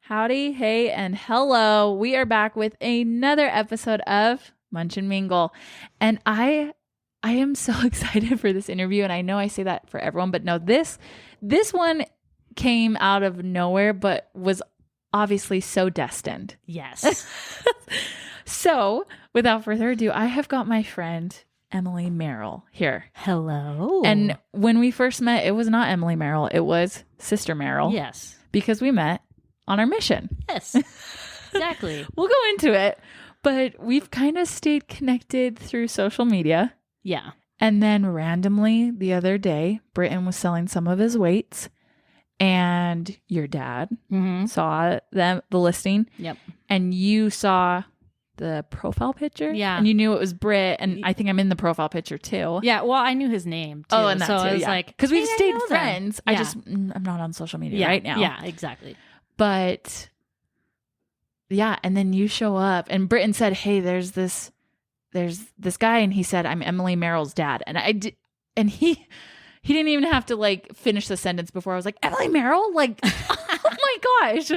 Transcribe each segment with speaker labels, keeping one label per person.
Speaker 1: Howdy, hey, and hello. We are back with another episode of Munch and Mingle. And I am so excited for this interview. And I know I say that for everyone, but no, this one came out of nowhere, but was obviously so destined.
Speaker 2: Yes.
Speaker 1: So without further ado, I have got my friend Emily Merrill here.
Speaker 2: Hello.
Speaker 1: And when we first met, it was not Emily Merrill. It was Sister Merrill.
Speaker 2: Yes.
Speaker 1: Because we met on our mission.
Speaker 2: Yes. Exactly.
Speaker 1: We'll go into it, but we've kind of stayed connected through social media.
Speaker 2: Yeah.
Speaker 1: And then randomly the other day, Britton was selling some of his weights and your dad saw the listing.
Speaker 2: Yep.
Speaker 1: And you saw the profile picture.
Speaker 2: Yeah.
Speaker 1: And you knew it was Britt. And I think I'm in the profile picture too.
Speaker 2: Yeah. Well, I knew his name too.
Speaker 1: Oh, and that
Speaker 2: so
Speaker 1: too.
Speaker 2: I was
Speaker 1: yeah.
Speaker 2: like,
Speaker 1: because we've
Speaker 2: hey,
Speaker 1: stayed friends.
Speaker 2: Yeah.
Speaker 1: I'm not on social media right now.
Speaker 2: Yeah, exactly.
Speaker 1: But yeah, and then you show up and Britton said, hey, there's this guy. And he said, I'm Emily Merrill's dad. And and he didn't even have to like finish the sentence before I was like, Emily Merrill? Like, oh my gosh.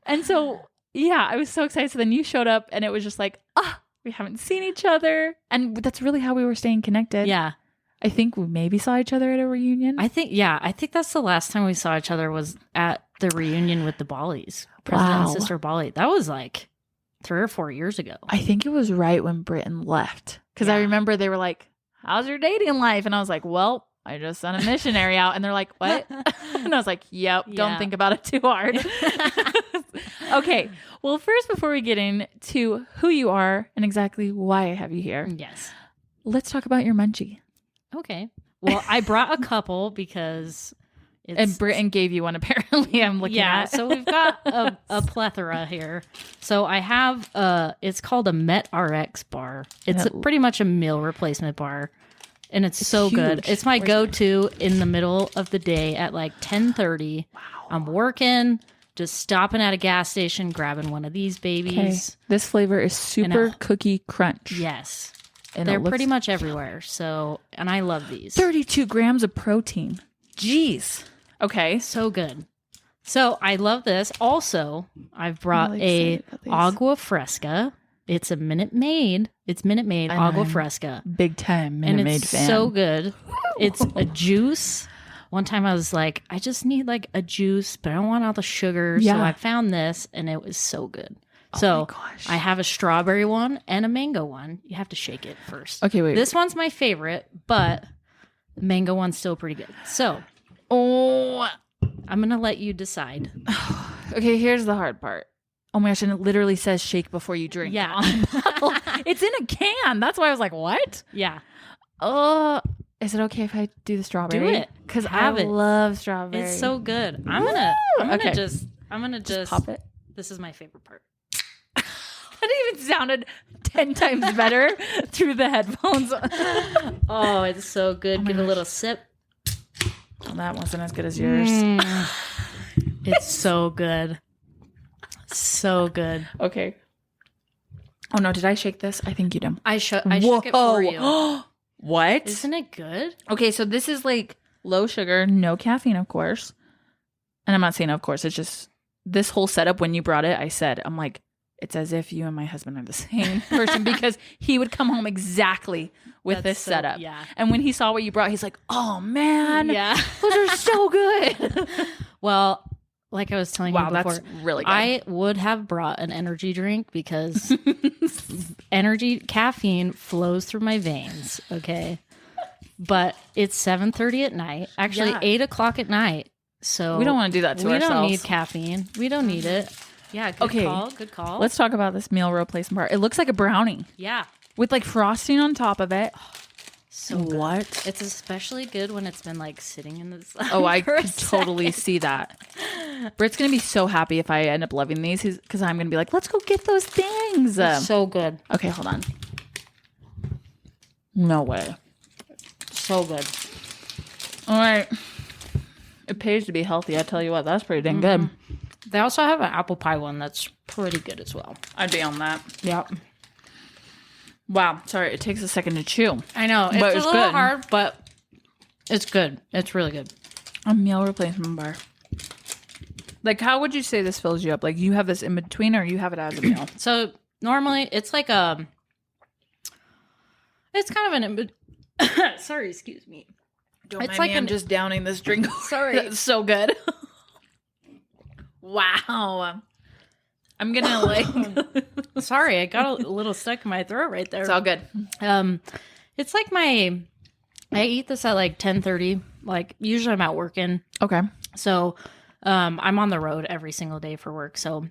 Speaker 1: And so, yeah, I was so excited. So then you showed up and it was just like, we haven't seen each other. And that's really how we were staying connected.
Speaker 2: Yeah.
Speaker 1: I think we maybe saw each other at a reunion.
Speaker 2: I think that's the last time we saw each other was at the reunion with the Bollies. President and Sister Bolly. That was like 3 or 4 years ago.
Speaker 1: I think it was right when Britton left. Because I remember they were like, how's your dating life? And I was like, well, I just sent a missionary out. And they're like, what? And I was like, yep, don't think about it too hard. Okay. Well, first, before we get into who you are and exactly why I have you here.
Speaker 2: Yes.
Speaker 1: Let's talk about your munchie.
Speaker 2: Okay. Well, I brought a couple because
Speaker 1: and Britton gave you one, apparently. I'm looking at.
Speaker 2: So we've got a plethora here. So I have it's called a Met RX bar. It's pretty much a meal replacement bar. And it's so good. It's my go-to in the middle of the day at like 10:30. Wow. I'm working, just stopping at a gas station, grabbing one of these babies.
Speaker 1: Okay. This flavor is super cookie crunch.
Speaker 2: Yes.
Speaker 1: And
Speaker 2: they're pretty much everywhere. So, and I love these.
Speaker 1: 32 grams of protein. Jeez. Okay.
Speaker 2: So good. So I love this. Also, I've brought a Agua Fresca. It's a Minute Maid. It's Minute Maid Agua Fresca.
Speaker 1: Big time Minute Maid fan.
Speaker 2: So good. It's a juice. One time I was like, I just need like a juice, but I don't want all the sugar. Yeah. So I found this and it was so good. So I have a strawberry one and a mango one. You have to shake it first.
Speaker 1: Okay, wait.
Speaker 2: This one's my favorite, but the mango one's still pretty good. So I'm going to let you decide.
Speaker 1: Okay, here's the hard part. Oh my gosh, and it literally says shake before you drink.
Speaker 2: Yeah.
Speaker 1: It's in a can. That's why I was like, what?
Speaker 2: Yeah.
Speaker 1: Is it okay if I do the strawberry?
Speaker 2: Do it.
Speaker 1: Because I love strawberry.
Speaker 2: It's so good. I'm gonna just
Speaker 1: pop it.
Speaker 2: This is my favorite part.
Speaker 1: That even sounded 10 times better through the headphones.
Speaker 2: Oh, it's so good. Give a little sip.
Speaker 1: Well, that wasn't as good as yours.
Speaker 2: It's so good. So good.
Speaker 1: Okay. Oh no, did I shake this? I think you did.
Speaker 2: I shook it for you.
Speaker 1: What?
Speaker 2: Isn't it good?
Speaker 1: Okay, so this is like low sugar, no caffeine, of course. And I'm not saying of course, it's just this whole setup when you brought it, I said, I'm like, it's as if you and my husband are the same person because he would come home exactly with this setup.
Speaker 2: Yeah.
Speaker 1: And when he saw what you brought, he's like, oh man,
Speaker 2: yeah,
Speaker 1: those are so good.
Speaker 2: Well, like I was telling you before,
Speaker 1: that's really good.
Speaker 2: I would have brought an energy drink because caffeine flows through my veins. Okay. But it's 7:30 at night, actually 8 o'clock at night. So
Speaker 1: we don't want to do that to ourselves.
Speaker 2: We don't need caffeine. We don't need it. Yeah, good call.
Speaker 1: Let's talk about this meal replacement bar. It looks like a brownie.
Speaker 2: Yeah. With
Speaker 1: like frosting on top of it.
Speaker 2: So good.
Speaker 1: What?
Speaker 2: It's especially good when it's been like sitting in the sun.
Speaker 1: Oh, I could totally see that. Britt's going to be so happy if I end up loving these because I'm going to be like, let's go get those things.
Speaker 2: It's so good.
Speaker 1: Okay, hold on. No way.
Speaker 2: So good.
Speaker 1: All right. It pays to be healthy. I tell you what, that's pretty dang good.
Speaker 2: They also have an apple pie one that's pretty good as well.
Speaker 1: I'd be on that.
Speaker 2: Yep.
Speaker 1: Wow. Sorry, it takes a second to chew.
Speaker 2: I know. It's
Speaker 1: But
Speaker 2: a
Speaker 1: it's
Speaker 2: little
Speaker 1: good.
Speaker 2: hard, but it's good. It's really good.
Speaker 1: A meal replacement bar. Like, how would you say this fills you up? Like, you have this in between, or you have it as a meal?
Speaker 2: So normally it's like it's kind of an sorry, excuse me.
Speaker 1: Don't
Speaker 2: It's
Speaker 1: mind
Speaker 2: like
Speaker 1: me, I'm just downing this drink. Sorry. That's so good. Wow. I'm gonna like.
Speaker 2: Sorry, I got a little stuck in my throat right there.
Speaker 1: It's all good.
Speaker 2: It's like I eat this at like 10:30. Like usually I'm out working.
Speaker 1: Okay.
Speaker 2: So I'm on the road every single day for work. So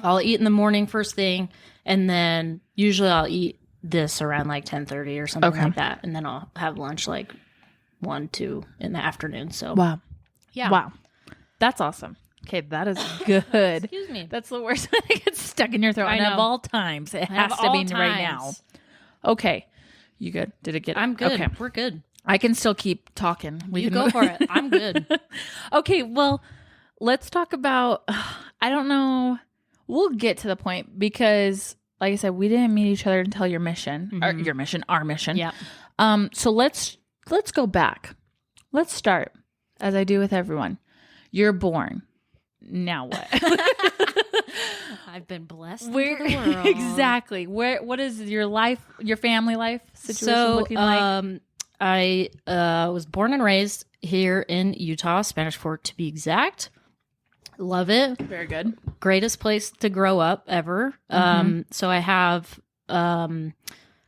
Speaker 2: I'll eat in the morning first thing, and then usually I'll eat this around like 10:30 or something like that. And then I'll have lunch like 1, 2 in the afternoon. So
Speaker 1: Wow.
Speaker 2: yeah.
Speaker 1: Wow. That's awesome. Okay, that is good.
Speaker 2: Excuse me.
Speaker 1: That's the worst when it gets stuck in your throat.
Speaker 2: I
Speaker 1: And of
Speaker 2: know.
Speaker 1: all times, it has
Speaker 2: Of
Speaker 1: to
Speaker 2: all
Speaker 1: be right now.
Speaker 2: times.
Speaker 1: Okay. You good? Did it get
Speaker 2: I'm good.
Speaker 1: Okay.
Speaker 2: We're good.
Speaker 1: I can still keep talking.
Speaker 2: You go for it. I'm good.
Speaker 1: Okay, well, let's talk about I don't know. We'll get to the point because like I said, we didn't meet each other until your mission. Our mission.
Speaker 2: Yeah.
Speaker 1: So let's go back. Let's start, as I do with everyone. You're born. Now what?
Speaker 2: I've been blessed.
Speaker 1: Where
Speaker 2: into the world.
Speaker 1: exactly? What is your life, your family life situation looking like?
Speaker 2: I was born and raised here in Utah, Spanish Fork to be exact. Love it.
Speaker 1: Very good.
Speaker 2: Greatest place to grow up ever. So I have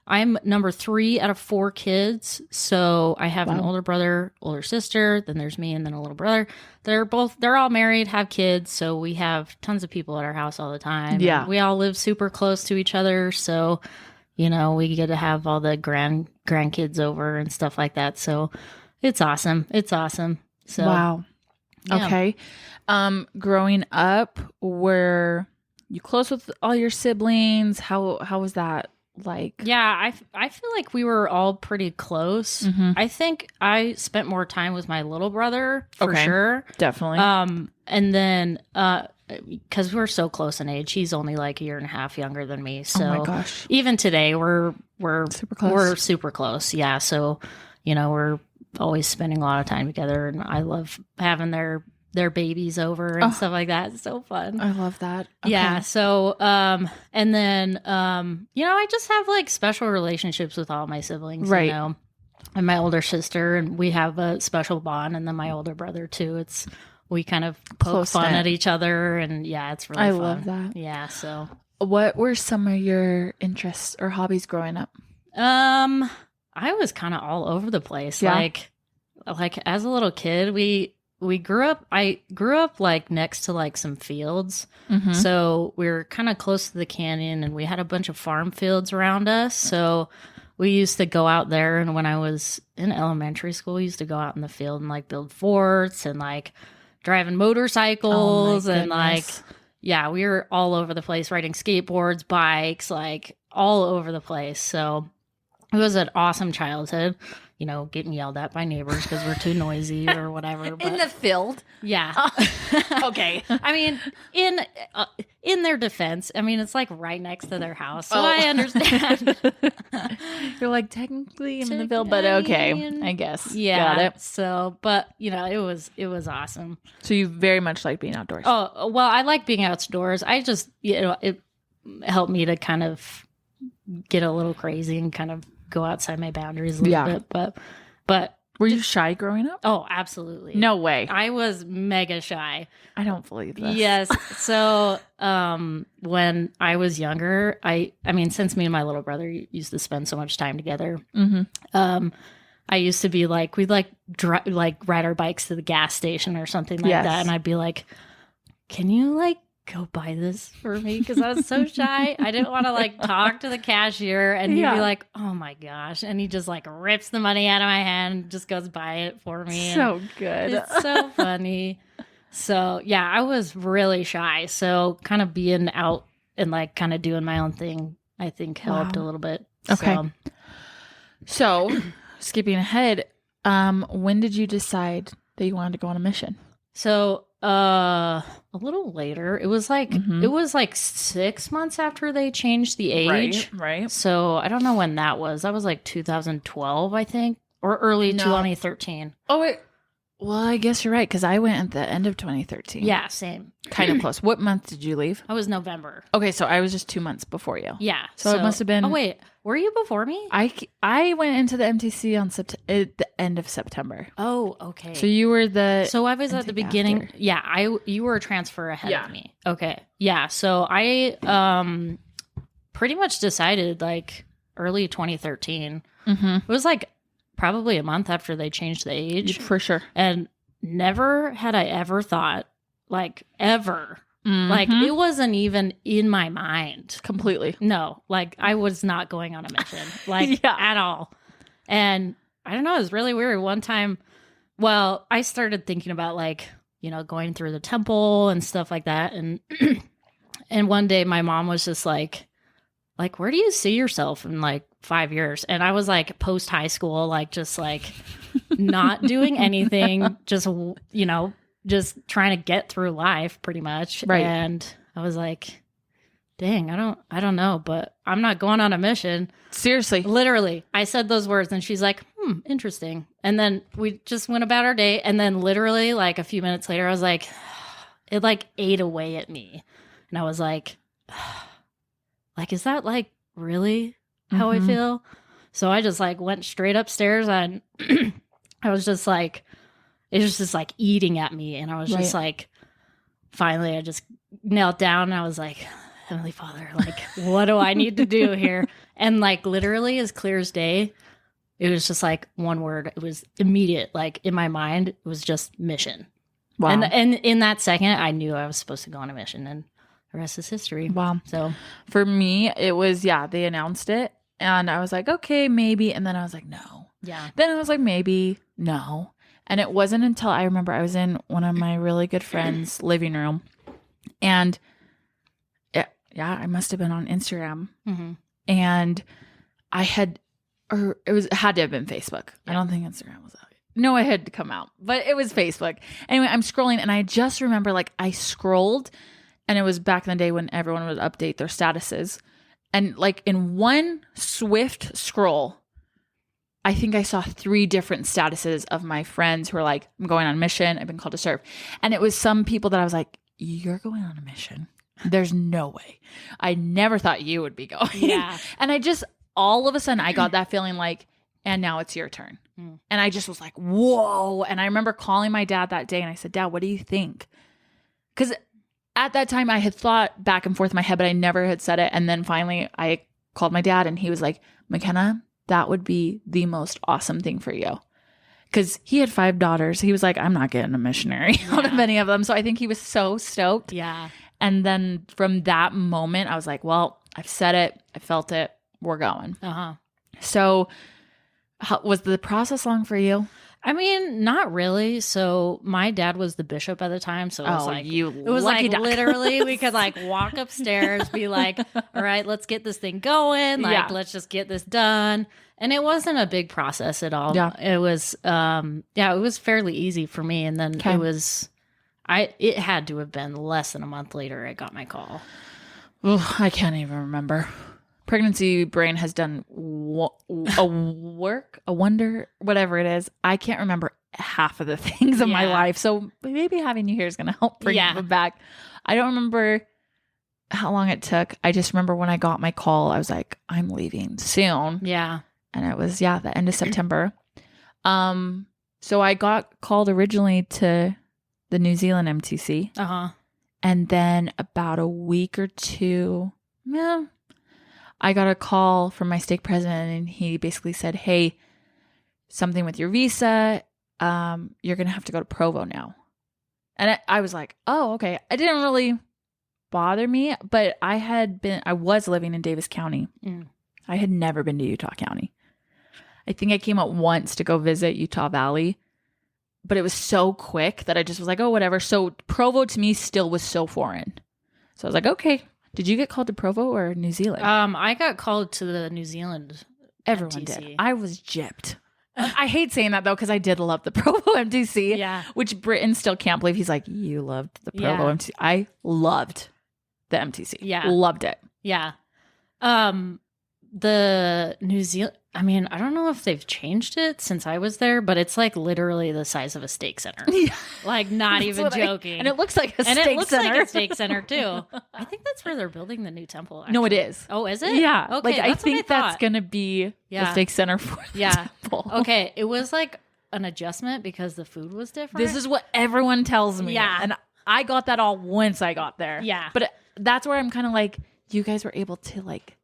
Speaker 2: I'm number 3 out of 4 kids. So I have an older brother, older sister, then there's me, and then a little brother. They're all married, have kids. So we have tons of people at our house all the time.
Speaker 1: Yeah.
Speaker 2: And we all live super close to each other. So, we get to have all the grandkids over and stuff like that. So it's awesome. So
Speaker 1: Wow.
Speaker 2: yeah.
Speaker 1: Okay. Growing up, were you close with all your siblings? How was that like?
Speaker 2: Yeah, I feel like we were all pretty close. I think I spent more time with my little brother for sure.
Speaker 1: Definitely.
Speaker 2: And then because we're so close in age, he's only like a year and a half younger than me. So
Speaker 1: oh my gosh.
Speaker 2: even today we're
Speaker 1: Super close.
Speaker 2: We're super close. Yeah. So, we're always spending a lot of time together, and I love having their babies over and stuff like that. It's so fun.
Speaker 1: I love that. Okay.
Speaker 2: Yeah. So, and then, I just have like special relationships with all my siblings,
Speaker 1: Right.
Speaker 2: and my older sister, and we have a special bond. And then my older brother too. We kind of poke
Speaker 1: Close
Speaker 2: fun
Speaker 1: knit.
Speaker 2: at each other, and yeah, it's really
Speaker 1: I
Speaker 2: fun.
Speaker 1: love that.
Speaker 2: Yeah. So,
Speaker 1: What were some of your interests or hobbies growing up?
Speaker 2: I was kind of all over the place.
Speaker 1: Yeah.
Speaker 2: Like as a little kid, we grew up. I grew up like next to like some fields, so we were kind of close to the canyon, and we had a bunch of farm fields around us. So we used to go out there, and when I was in elementary school, we used to go out in the field and like build forts and like driving motorcycles and like we were all over the place, riding skateboards, bikes, like all over the place. So it was an awesome childhood. Getting yelled at by neighbors because we're too noisy or whatever. But,
Speaker 1: In the field?
Speaker 2: yeah.
Speaker 1: Okay.
Speaker 2: I mean, in their defense, I mean, it's like right next to their house, so I understand.
Speaker 1: You're like, technically I'm in the field, but okay, I guess.
Speaker 2: Yeah.
Speaker 1: Got it.
Speaker 2: So, but it was awesome.
Speaker 1: So you very much like being outdoors.
Speaker 2: Oh, well, I like being outdoors. I just, it helped me to kind of get a little crazy and kind of go outside my boundaries a little bit. But
Speaker 1: were you shy growing up?
Speaker 2: oh, absolutely.
Speaker 1: No way.
Speaker 2: I was mega shy.
Speaker 1: I don't believe this.
Speaker 2: Yes. So, when I was younger, I mean, since me and my little brother used to spend so much time together, I used to be like, we'd like ride our bikes to the gas station or something like that. And I'd be like, can you like go buy this for me? Because I was so shy. I didn't want to like talk to the cashier, and he'd be like, oh my gosh. And he just like rips the money out of my hand and just goes buy it for me.
Speaker 1: So good.
Speaker 2: It's so funny. So yeah, I was really shy. So kind of being out and like kind of doing my own thing, I think helped a little bit.
Speaker 1: Okay. So skipping ahead, when did you decide that you wanted to go on a mission?
Speaker 2: So A little later. It was like 6 months after they changed the age.
Speaker 1: Right.
Speaker 2: So I don't know when that was. That was like 2012, I think, or early 2013.
Speaker 1: Oh wait. Well, I guess you're right, because I went at the end of 2013.
Speaker 2: Yeah, same.
Speaker 1: Kind of close. What month did you leave?
Speaker 2: I was November.
Speaker 1: Okay, so I was just 2 months before you.
Speaker 2: Yeah.
Speaker 1: So it must have been...
Speaker 2: Oh, wait. Were you before me?
Speaker 1: I went into the MTC on at the end of September.
Speaker 2: Oh, okay.
Speaker 1: So you were the...
Speaker 2: So I was at the beginning.
Speaker 1: After.
Speaker 2: Yeah, you were a transfer ahead of me. Okay. Yeah, so I pretty much decided like early 2013. It was like probably a month after they changed the age.
Speaker 1: For sure.
Speaker 2: And never had I ever thought, like, ever. Like, it wasn't even in my mind.
Speaker 1: Completely.
Speaker 2: No, like, I was not going on a mission, like, at all. And I don't know, it was really weird. One time, well, I started thinking about, like, you know, going through the temple and stuff like that. And and one day my mom was just like, where do you see yourself in, like, 5 years? And I was, like, post high school, like, just, like, not doing anything, just, you know, just trying to get through life pretty much.
Speaker 1: Right.
Speaker 2: And I was like, dang, I don't know, but I'm not going on a mission.
Speaker 1: Seriously.
Speaker 2: Literally. I said those words and she's like, interesting. And then we just went about our day. And then literally like a few minutes later, I was like, it like ate away at me. And I was like, is that like really how I feel? So I just like went straight upstairs and I was just like, it was just like eating at me. And I was just like, finally, I just knelt down and I was like, Heavenly Father, like, what do I need to do here? And like literally as clear as day, it was just like one word. It was immediate. Like in my mind, it was just mission. Wow. And in that second, I knew I was supposed to go on a mission and the rest is history.
Speaker 1: Wow.
Speaker 2: So
Speaker 1: for me, it was, they announced it and I was like, okay, maybe. And then I was like, no.
Speaker 2: Yeah.
Speaker 1: Then I was like, maybe, no. And it wasn't until I remember I was in one of my really good friends' living room and I must have been on Instagram and I had, or it had to have been Facebook. Yeah. I don't think Instagram was out. No, it had to come out, but it was Facebook. Anyway, I'm scrolling and I just remember like I scrolled and it was back in the day when everyone would update their statuses. And like in one swift scroll, I think I saw 3 different statuses of my friends who were like, I'm going on a mission. I've been called to serve. And it was some people that I was like, you're going on a mission. There's no way. I never thought you would be going.
Speaker 2: Yeah.
Speaker 1: And I just, all of a sudden I got that feeling like, and now it's your turn. And I just was like, whoa. And I remember calling my dad that day and I said, Dad, what do you think? Because at that time I had thought back and forth in my head, but I never had said it. And then finally I called my dad and he was like, McKenna, that would be the most awesome thing for you. Because he had 5 daughters. He was like, I'm not getting a missionary out of any of them. So I think he was so stoked.
Speaker 2: Yeah.
Speaker 1: And then from that moment, I was like, well, I've said it. I felt it. We're going. So was the process long for you?
Speaker 2: I mean, not really. So my dad was the bishop at the time. So it was literally we could like walk upstairs, be like, all right, let's get this thing going. Like, let's just get this done. And it wasn't a big process at all. Yeah. It was, it was fairly easy for me. And then it had to have been less than a month later I got my call.
Speaker 1: Oh, I can't even remember. Pregnancy brain has done a wonder, whatever it is. I can't remember half of the things in my life. So maybe having you here is going to help bring it back. I don't remember how long it took. I just remember when I got my call, I was like, I'm leaving soon. Yeah. And it was, the end of September. So I got called originally to the New Zealand MTC. And then about a week or two, I got a call from my stake president and he basically said, hey, something with your visa, you're going to have to go to Provo now. And I was like, oh, okay. It didn't really bother me, but I was living in Davis County. I had never been to Utah County. I think I came up once to go visit Utah Valley, but it was so quick that I just was like, oh, whatever. So Provo to me still was so foreign. So I was like, okay. Did you get called to Provo or New Zealand?
Speaker 2: I got called to the New Zealand.
Speaker 1: Everyone
Speaker 2: MTC.
Speaker 1: did. I was gypped. I hate saying that though, because I did love the Provo MTC.
Speaker 2: Yeah.
Speaker 1: Which Britton still can't believe. He's like, you loved the Provo MTC. I loved the MTC.
Speaker 2: Yeah.
Speaker 1: Loved it.
Speaker 2: Yeah. The New Zealand, I mean, I don't know if they've changed it since I was there, but it's like literally the size of a steak center.
Speaker 1: Yeah.
Speaker 2: Like, not even joking.
Speaker 1: And it looks like a steak center.
Speaker 2: And it looks like a steak center too. I think that's where they're building the new temple. Actually.
Speaker 1: No, it is.
Speaker 2: Oh, is it?
Speaker 1: Yeah.
Speaker 2: Okay.
Speaker 1: Like, I think that's going to be the steak center for the temple.
Speaker 2: Okay. It was like an adjustment because the food was different.
Speaker 1: This is what everyone tells me.
Speaker 2: Yeah.
Speaker 1: And I got that all once I got there.
Speaker 2: Yeah.
Speaker 1: But that's where I'm kind of like, you guys were able to like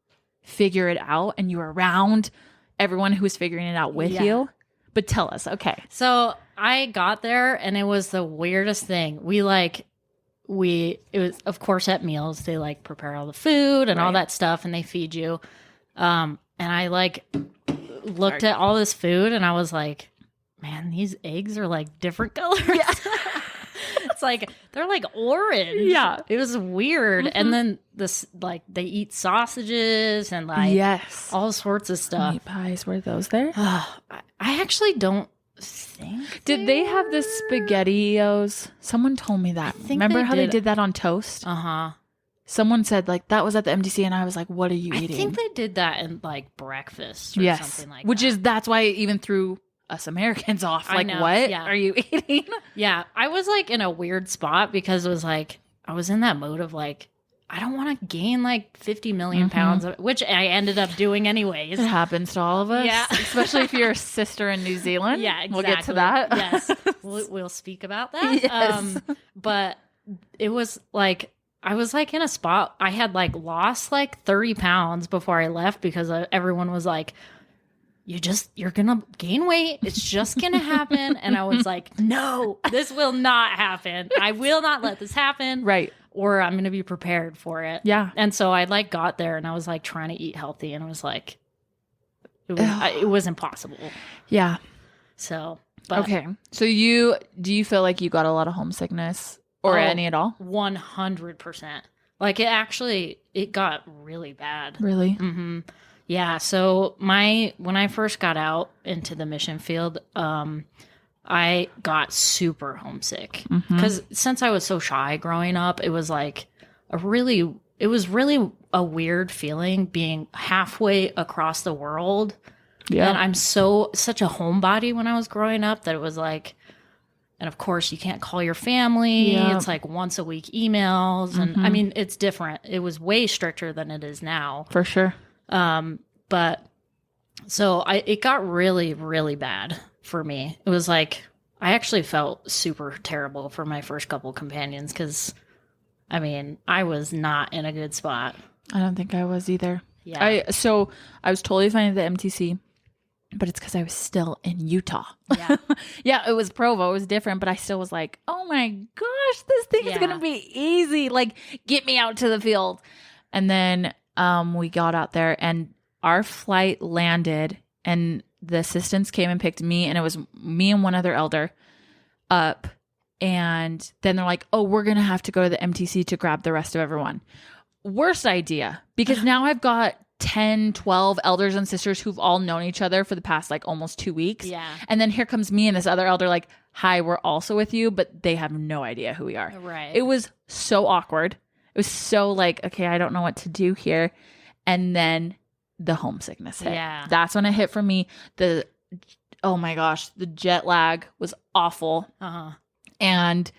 Speaker 1: figure it out and you were around everyone who was figuring it out with you. But tell us. Okay.
Speaker 2: So I got there and it was the weirdest thing. It was of course at meals, they like prepare all the food and all that stuff and they feed you. And I like looked at all this food and I was like, man, these eggs are like different colors. Yeah. It's like they're like orange.
Speaker 1: Yeah.
Speaker 2: It was weird. Mm-hmm. And then this like they eat sausages and like all sorts of stuff.
Speaker 1: Meat pies, were those there?
Speaker 2: I actually don't think.
Speaker 1: Did they have the SpaghettiOs? Someone told me that. Remember how they did that on toast?
Speaker 2: Uh-huh.
Speaker 1: Someone said like that was at the MDC and I was like, what are you eating?
Speaker 2: I think they did that in like breakfast or something like that.
Speaker 1: Which is that's why I even threw us Americans off. Like, what are you eating?
Speaker 2: Yeah. I was like in a weird spot because it was like, I was in that mode of like, I don't want to gain like 50 million pounds, which I ended up doing anyways.
Speaker 1: It happens to all of us.
Speaker 2: Yeah.
Speaker 1: Especially if you're a sister in New Zealand.
Speaker 2: Yeah, exactly.
Speaker 1: We'll get to that.
Speaker 2: Yes. We'll speak about that.
Speaker 1: Yes.
Speaker 2: But it was like, I was like in a spot, I had like lost like 30 pounds before I left because everyone was like, you're gonna gain weight. It's just gonna happen. And I was like, no, this will not happen. I will not let this happen.
Speaker 1: Right.
Speaker 2: Or I'm gonna be prepared for it.
Speaker 1: Yeah.
Speaker 2: And so I like got there and I was like trying to eat healthy and it was like, it was impossible. Yeah. So, but
Speaker 1: okay. So do you feel like you got a lot of homesickness or any at all?
Speaker 2: 100%. Like it got really bad.
Speaker 1: Really?
Speaker 2: Mm-hmm. Yeah. So when I first got out into the mission field, I got super homesick because since I was so shy growing up, it was like really a weird feeling being halfway across the world. Yeah. And I'm such a homebody when I was growing up that it was like, and of course you can't call your family. Yeah. It's like once a week emails. And I mean, it's different. It was way stricter than it is now.
Speaker 1: For sure.
Speaker 2: But so it got really, really bad for me. It was like, I actually felt super terrible for my first couple companions because, I mean, I was not in a good spot.
Speaker 1: I don't think I was either.
Speaker 2: Yeah.
Speaker 1: I was totally fine at the MTC, but it's because I was still in Utah.
Speaker 2: Yeah.
Speaker 1: Yeah, it was Provo. It was different, but I still was like, oh my gosh, this thing's going to be easy. Like, get me out to the field. And then we got out there and our flight landed and the assistants came and picked me and it was me and one other elder up. And then they're like, oh, we're going to have to go to the MTC to grab the rest of everyone. Worst idea, because now I've got 10, 12 elders and sisters who've all known each other for the past like almost 2 weeks.
Speaker 2: Yeah.
Speaker 1: And then here comes me and this other elder like, hi, we're also with you, but they have no idea who we are.
Speaker 2: Right.
Speaker 1: It was so awkward. It was so like, okay, I don't know what to do here. And then the homesickness hit.
Speaker 2: Yeah.
Speaker 1: That's when it hit for me. Oh my gosh, the jet lag was awful.
Speaker 2: Uh-huh.
Speaker 1: And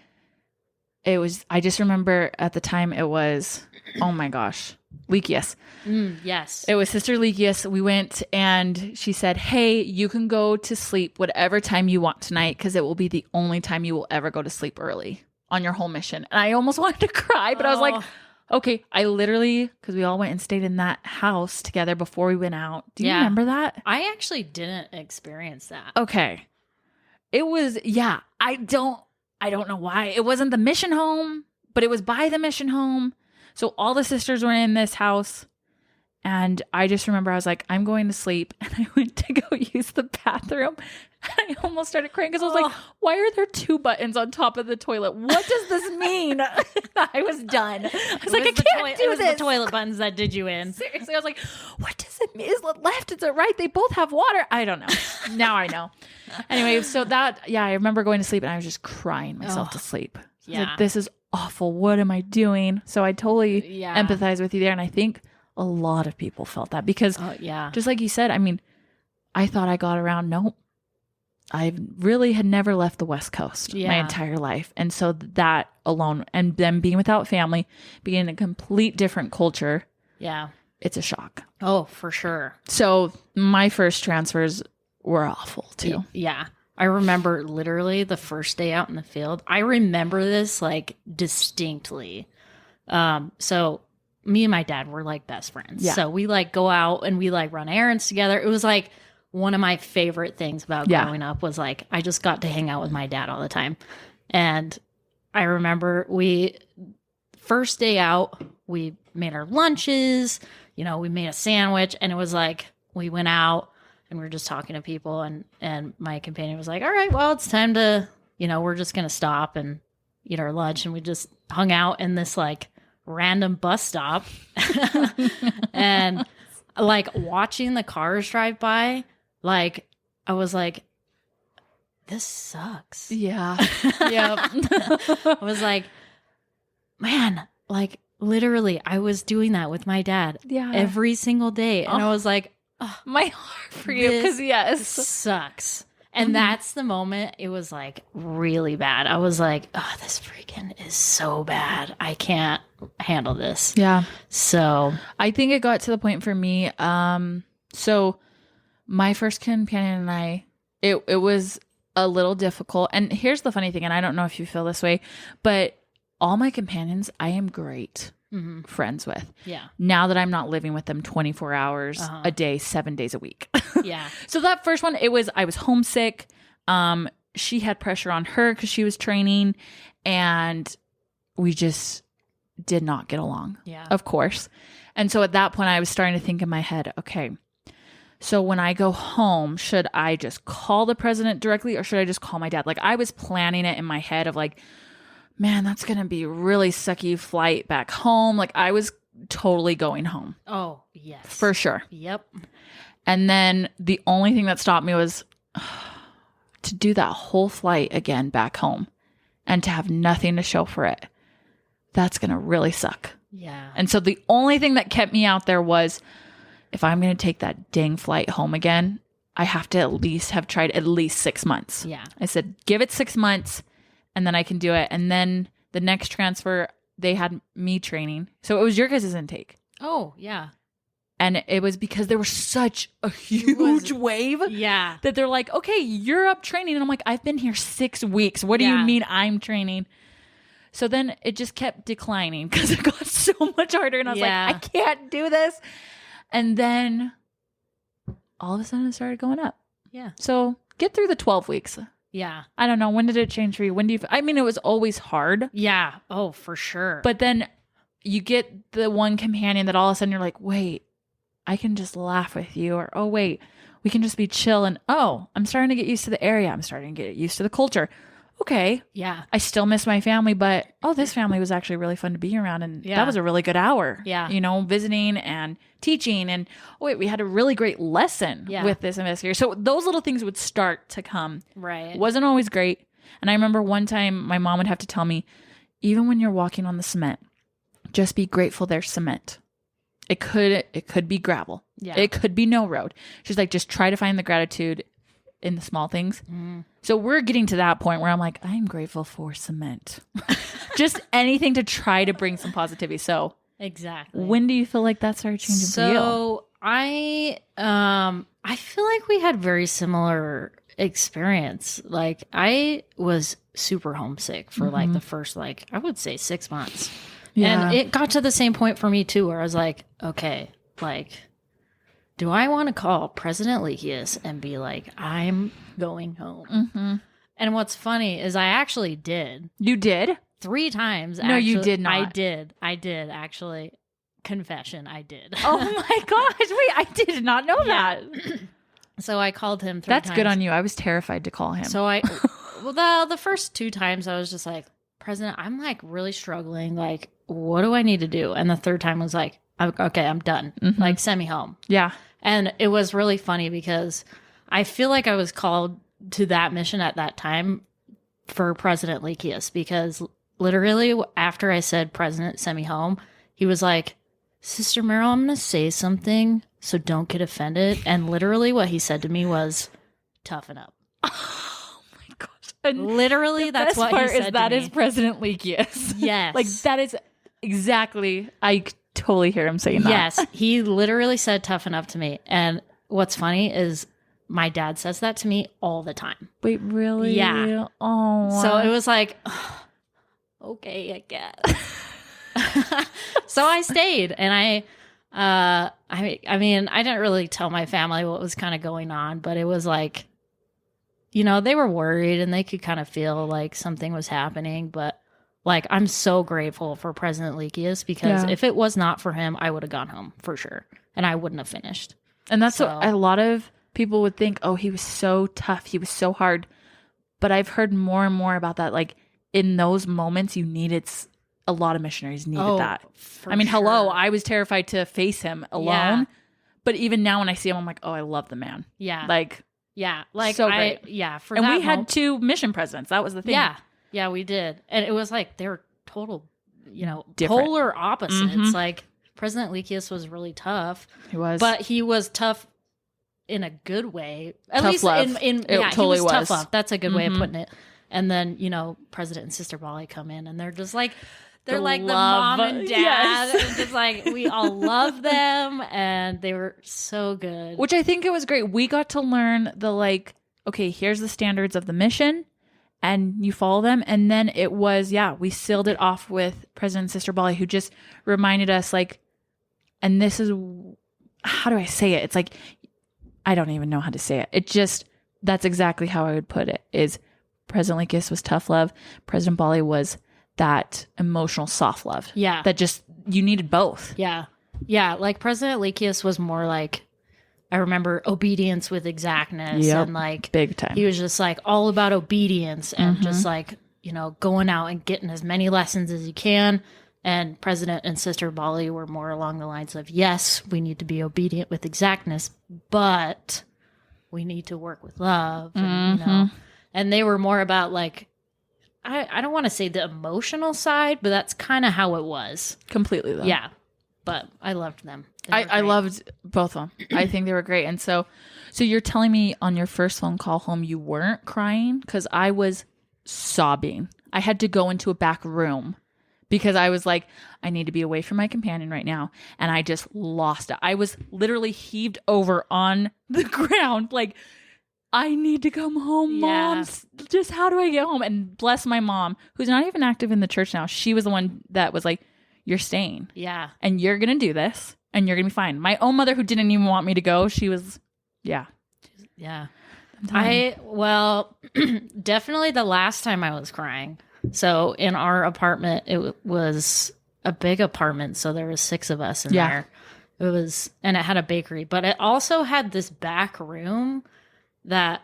Speaker 1: it was, I just remember at the time it was, oh my gosh, Leakius.
Speaker 2: Yes.
Speaker 1: It was Sister Leakius. We went and she said, hey, you can go to sleep whatever time you want tonight because it will be the only time you will ever go to sleep early on your whole mission. And I almost wanted to cry, but I was like, okay, I literally, because we all went and stayed in that house together before we went out. Do you remember that?
Speaker 2: I actually didn't experience that.
Speaker 1: Okay. It was, I don't know why. It wasn't the mission home, but it was by the mission home. So all the sisters were in this house. And I just remember I was like, I'm going to sleep. And I went to go use the bathroom. I almost started crying because I was like, why are there 2 buttons on top of the toilet? What does this mean? I was done. I was like, I can't do
Speaker 2: it was
Speaker 1: this.
Speaker 2: the toilet buttons that did you in.
Speaker 1: Seriously, I was like, what does it mean? Is it left? Is it right? They both have water. I don't know. Now I know. Anyway, so I remember going to sleep and I was just crying myself to sleep.
Speaker 2: Yeah.
Speaker 1: Like, this is awful. What am I doing? So I totally empathize with you there. And I think a lot of people felt that because just like you said, I mean, I thought I got around. Nope. I really had never left the West Coast my entire life. And so that alone, and then being without family, being in a complete different culture. Yeah. It's a shock.
Speaker 2: Oh, for sure.
Speaker 1: So my first transfers were awful too.
Speaker 2: Yeah. I remember literally the first day out in the field. I remember this like distinctly. So me and my dad were like best friends. Yeah. So we like go out and we like run errands together. It was like one of my favorite things about growing up was like, I just got to hang out with my dad all the time. And I remember first day out, we made our lunches, we made a sandwich, and it was like, we went out and we were just talking to people, and my companion was like, all right, well, it's time to, we're just going to stop and eat our lunch. And we just hung out in this like random bus stop and like watching the cars drive by, like, I was like, this sucks.
Speaker 1: Yeah. Yeah.
Speaker 2: I was like, man, like literally I was doing that with my dad every single day. And I was like,
Speaker 1: my heart for you. Because
Speaker 2: sucks. And that's the moment it was like really bad. I was like, oh, this freaking is so bad. I can't handle this.
Speaker 1: Yeah.
Speaker 2: So
Speaker 1: I think it got to the point for me. So my first companion and I, it was a little difficult. And here's the funny thing, and I don't know if you feel this way, but all my companions, I am great friends with.
Speaker 2: Yeah.
Speaker 1: Now that I'm not living with them 24 hours a day, 7 days a week.
Speaker 2: Yeah.
Speaker 1: So that first one, I was homesick. She had pressure on her because she was training, and we just did not get along.
Speaker 2: Yeah.
Speaker 1: Of course. And so at that point, I was starting to think in my head, okay, so when I go home, should I just call the president directly or should I just call my dad? Like, I was planning it in my head of like, man, that's going to be a really sucky flight back home. Like, I was totally going home.
Speaker 2: Oh, yes.
Speaker 1: For sure.
Speaker 2: Yep.
Speaker 1: And then the only thing that stopped me was to do that whole flight again back home and to have nothing to show for it. That's going to really suck.
Speaker 2: Yeah.
Speaker 1: And so the only thing that kept me out there was, if I'm going to take that dang flight home again, I have to at least have tried at least 6 months.
Speaker 2: Yeah.
Speaker 1: I said, give it 6 months and then I can do it. And then the next transfer, they had me training. So it was your guys' intake.
Speaker 2: Oh, yeah.
Speaker 1: And it was because there was such a huge wave.
Speaker 2: Yeah.
Speaker 1: That they're like, okay, you're up training. And I'm like, I've been here 6 weeks. What do you mean I'm training? So then it just kept declining because it got so much harder. And I was like, I can't do this. And then all of a sudden it started going up.
Speaker 2: Yeah.
Speaker 1: So get through the 12 weeks.
Speaker 2: Yeah.
Speaker 1: I don't know. When did it change for you? When do you, I mean, it was always hard.
Speaker 2: Yeah. Oh, for sure.
Speaker 1: But then you get the one companion that all of a sudden you're like, wait, I can just laugh with you. Or, oh, wait, we can just be chill. And, oh, I'm starting to get used to the area. I'm starting to get used to the culture. Okay.
Speaker 2: Yeah.
Speaker 1: I still miss my family, but, oh, this family was actually really fun to be around. And that was a really good hour.
Speaker 2: Yeah.
Speaker 1: Visiting and teaching. And, oh, wait, we had a really great lesson with this investigator. So those little things would start to come.
Speaker 2: Right.
Speaker 1: It wasn't always great. And I remember one time my mom would have to tell me, even when you're walking on the cement, just be grateful there's cement. It could be gravel. Yeah. It could be no road. She's like, just try to find the gratitude in the small things. Mm. So we're getting to that point where I'm like, I'm grateful for cement. Just anything to try to bring some positivity. So
Speaker 2: exactly.
Speaker 1: When do you feel like that started changing for you?
Speaker 2: So I feel like we had very similar experience. Like, I was super homesick for like the first, like, I would say 6 months. Yeah. And it got to the same point for me too, where I was like, okay, like, do I want to call President Leakius and be like, I'm going home? Mm-hmm. And what's funny is I actually did.
Speaker 1: You did?
Speaker 2: 3 times.
Speaker 1: No, actually. You did not.
Speaker 2: I did actually. Confession, I did.
Speaker 1: Oh my gosh. Wait, I did not know that.
Speaker 2: So I called him 3 times.
Speaker 1: That's good on you. I was terrified to call him.
Speaker 2: So well, the first 2 times I was just like, President, I'm like really struggling. Like, what do I need to do? And the third time was like, okay, I'm done.
Speaker 1: Mm-hmm.
Speaker 2: Like, send me home.
Speaker 1: Yeah.
Speaker 2: And it was really funny because I feel like I was called to that mission at that time for President Leakius, because literally after I said, President, send me home, he was like, Sister Merrill, I'm going to say something, so don't get offended. And literally what he said to me was, toughen up.
Speaker 1: Oh my gosh. And
Speaker 2: literally, that's what he said to
Speaker 1: that
Speaker 2: me.
Speaker 1: is President Leakius.
Speaker 2: Yes.
Speaker 1: Like, that is exactly, I totally hear him saying that.
Speaker 2: Yes. He literally said toughen up to me. And what's funny is my dad says that to me all the time.
Speaker 1: Wait, really?
Speaker 2: Yeah.
Speaker 1: Oh.
Speaker 2: So it was like, okay, I guess. So I stayed, and I mean, I didn't really tell my family what was kind of going on, but it was like, you know, they were worried and they could kind of feel like something was happening. But like, I'm so grateful for President Leakius, because if it was not for him, I would have gone home for sure, and I wouldn't have finished.
Speaker 1: And that's what a lot of people would think. Oh, he was so tough. He was so hard. But I've heard more and more about that. Like, in those moments, you needed a lot of missionaries needed that. I mean, hello, I was terrified to face him alone. Yeah. But even now when I see him, I'm like, oh, I love the man.
Speaker 2: Yeah.
Speaker 1: Like,
Speaker 2: yeah. Like,
Speaker 1: so great.
Speaker 2: And
Speaker 1: we had 2 mission presidents. That was the thing.
Speaker 2: Yeah. Yeah, we did. And it was like, they were total,
Speaker 1: different.
Speaker 2: Polar opposites. Mm-hmm. Like, President Leakius was really tough.
Speaker 1: He was.
Speaker 2: But he was tough in a good way. At
Speaker 1: tough
Speaker 2: least
Speaker 1: love.
Speaker 2: It
Speaker 1: totally
Speaker 2: he was tough love. That's a good way of putting it. And then, President and Sister Bali come in, and they're just like, they're like the mom and dad. And just like, we all love them, and they were so good.
Speaker 1: Which I think it was great. We got to learn the, like, okay, here's the standards of the mission, and you follow them. And then it was, we sealed it off with President and Sister Bali, who just reminded us, like, and this is, how do I say it? It's like, I don't even know how to say it. It just, that's exactly how I would put it, is President Leakius was tough love. President Bali was that emotional soft love.
Speaker 2: Yeah.
Speaker 1: That just, you needed both.
Speaker 2: Yeah. Yeah. Like, President Leakius was more like, I remember, obedience with exactness.
Speaker 1: Yep.
Speaker 2: And like,
Speaker 1: big time.
Speaker 2: He was just like all about obedience and just like, going out and getting as many lessons as you can. And President and Sister Bali were more along the lines of, yes, we need to be obedient with exactness, but we need to work with love. And, and they were more about, like, I don't want to say the emotional side, but that's kind of how it was.
Speaker 1: Completely, though.
Speaker 2: Yeah. But I loved them.
Speaker 1: I loved both of them. I think they were great. And so you're telling me on your first phone call home, you weren't crying? Because I was sobbing. I had to go into a back room because I was like, I need to be away from my companion right now. And I just lost it. I was literally heaved over on the ground. Like, I need to come home, Mom. Just how do I get home? And bless my mom, who's not even active in the church now. She was the one that was like, you're staying.
Speaker 2: Yeah.
Speaker 1: And you're going to do this and you're going to be fine. My own mother, who didn't even want me to go, she was,
Speaker 2: Yeah. Well, definitely the last time I was crying. So in our apartment, it was a big apartment. So there was 6 of us in there. It was, and it had a bakery, but it also had this back room that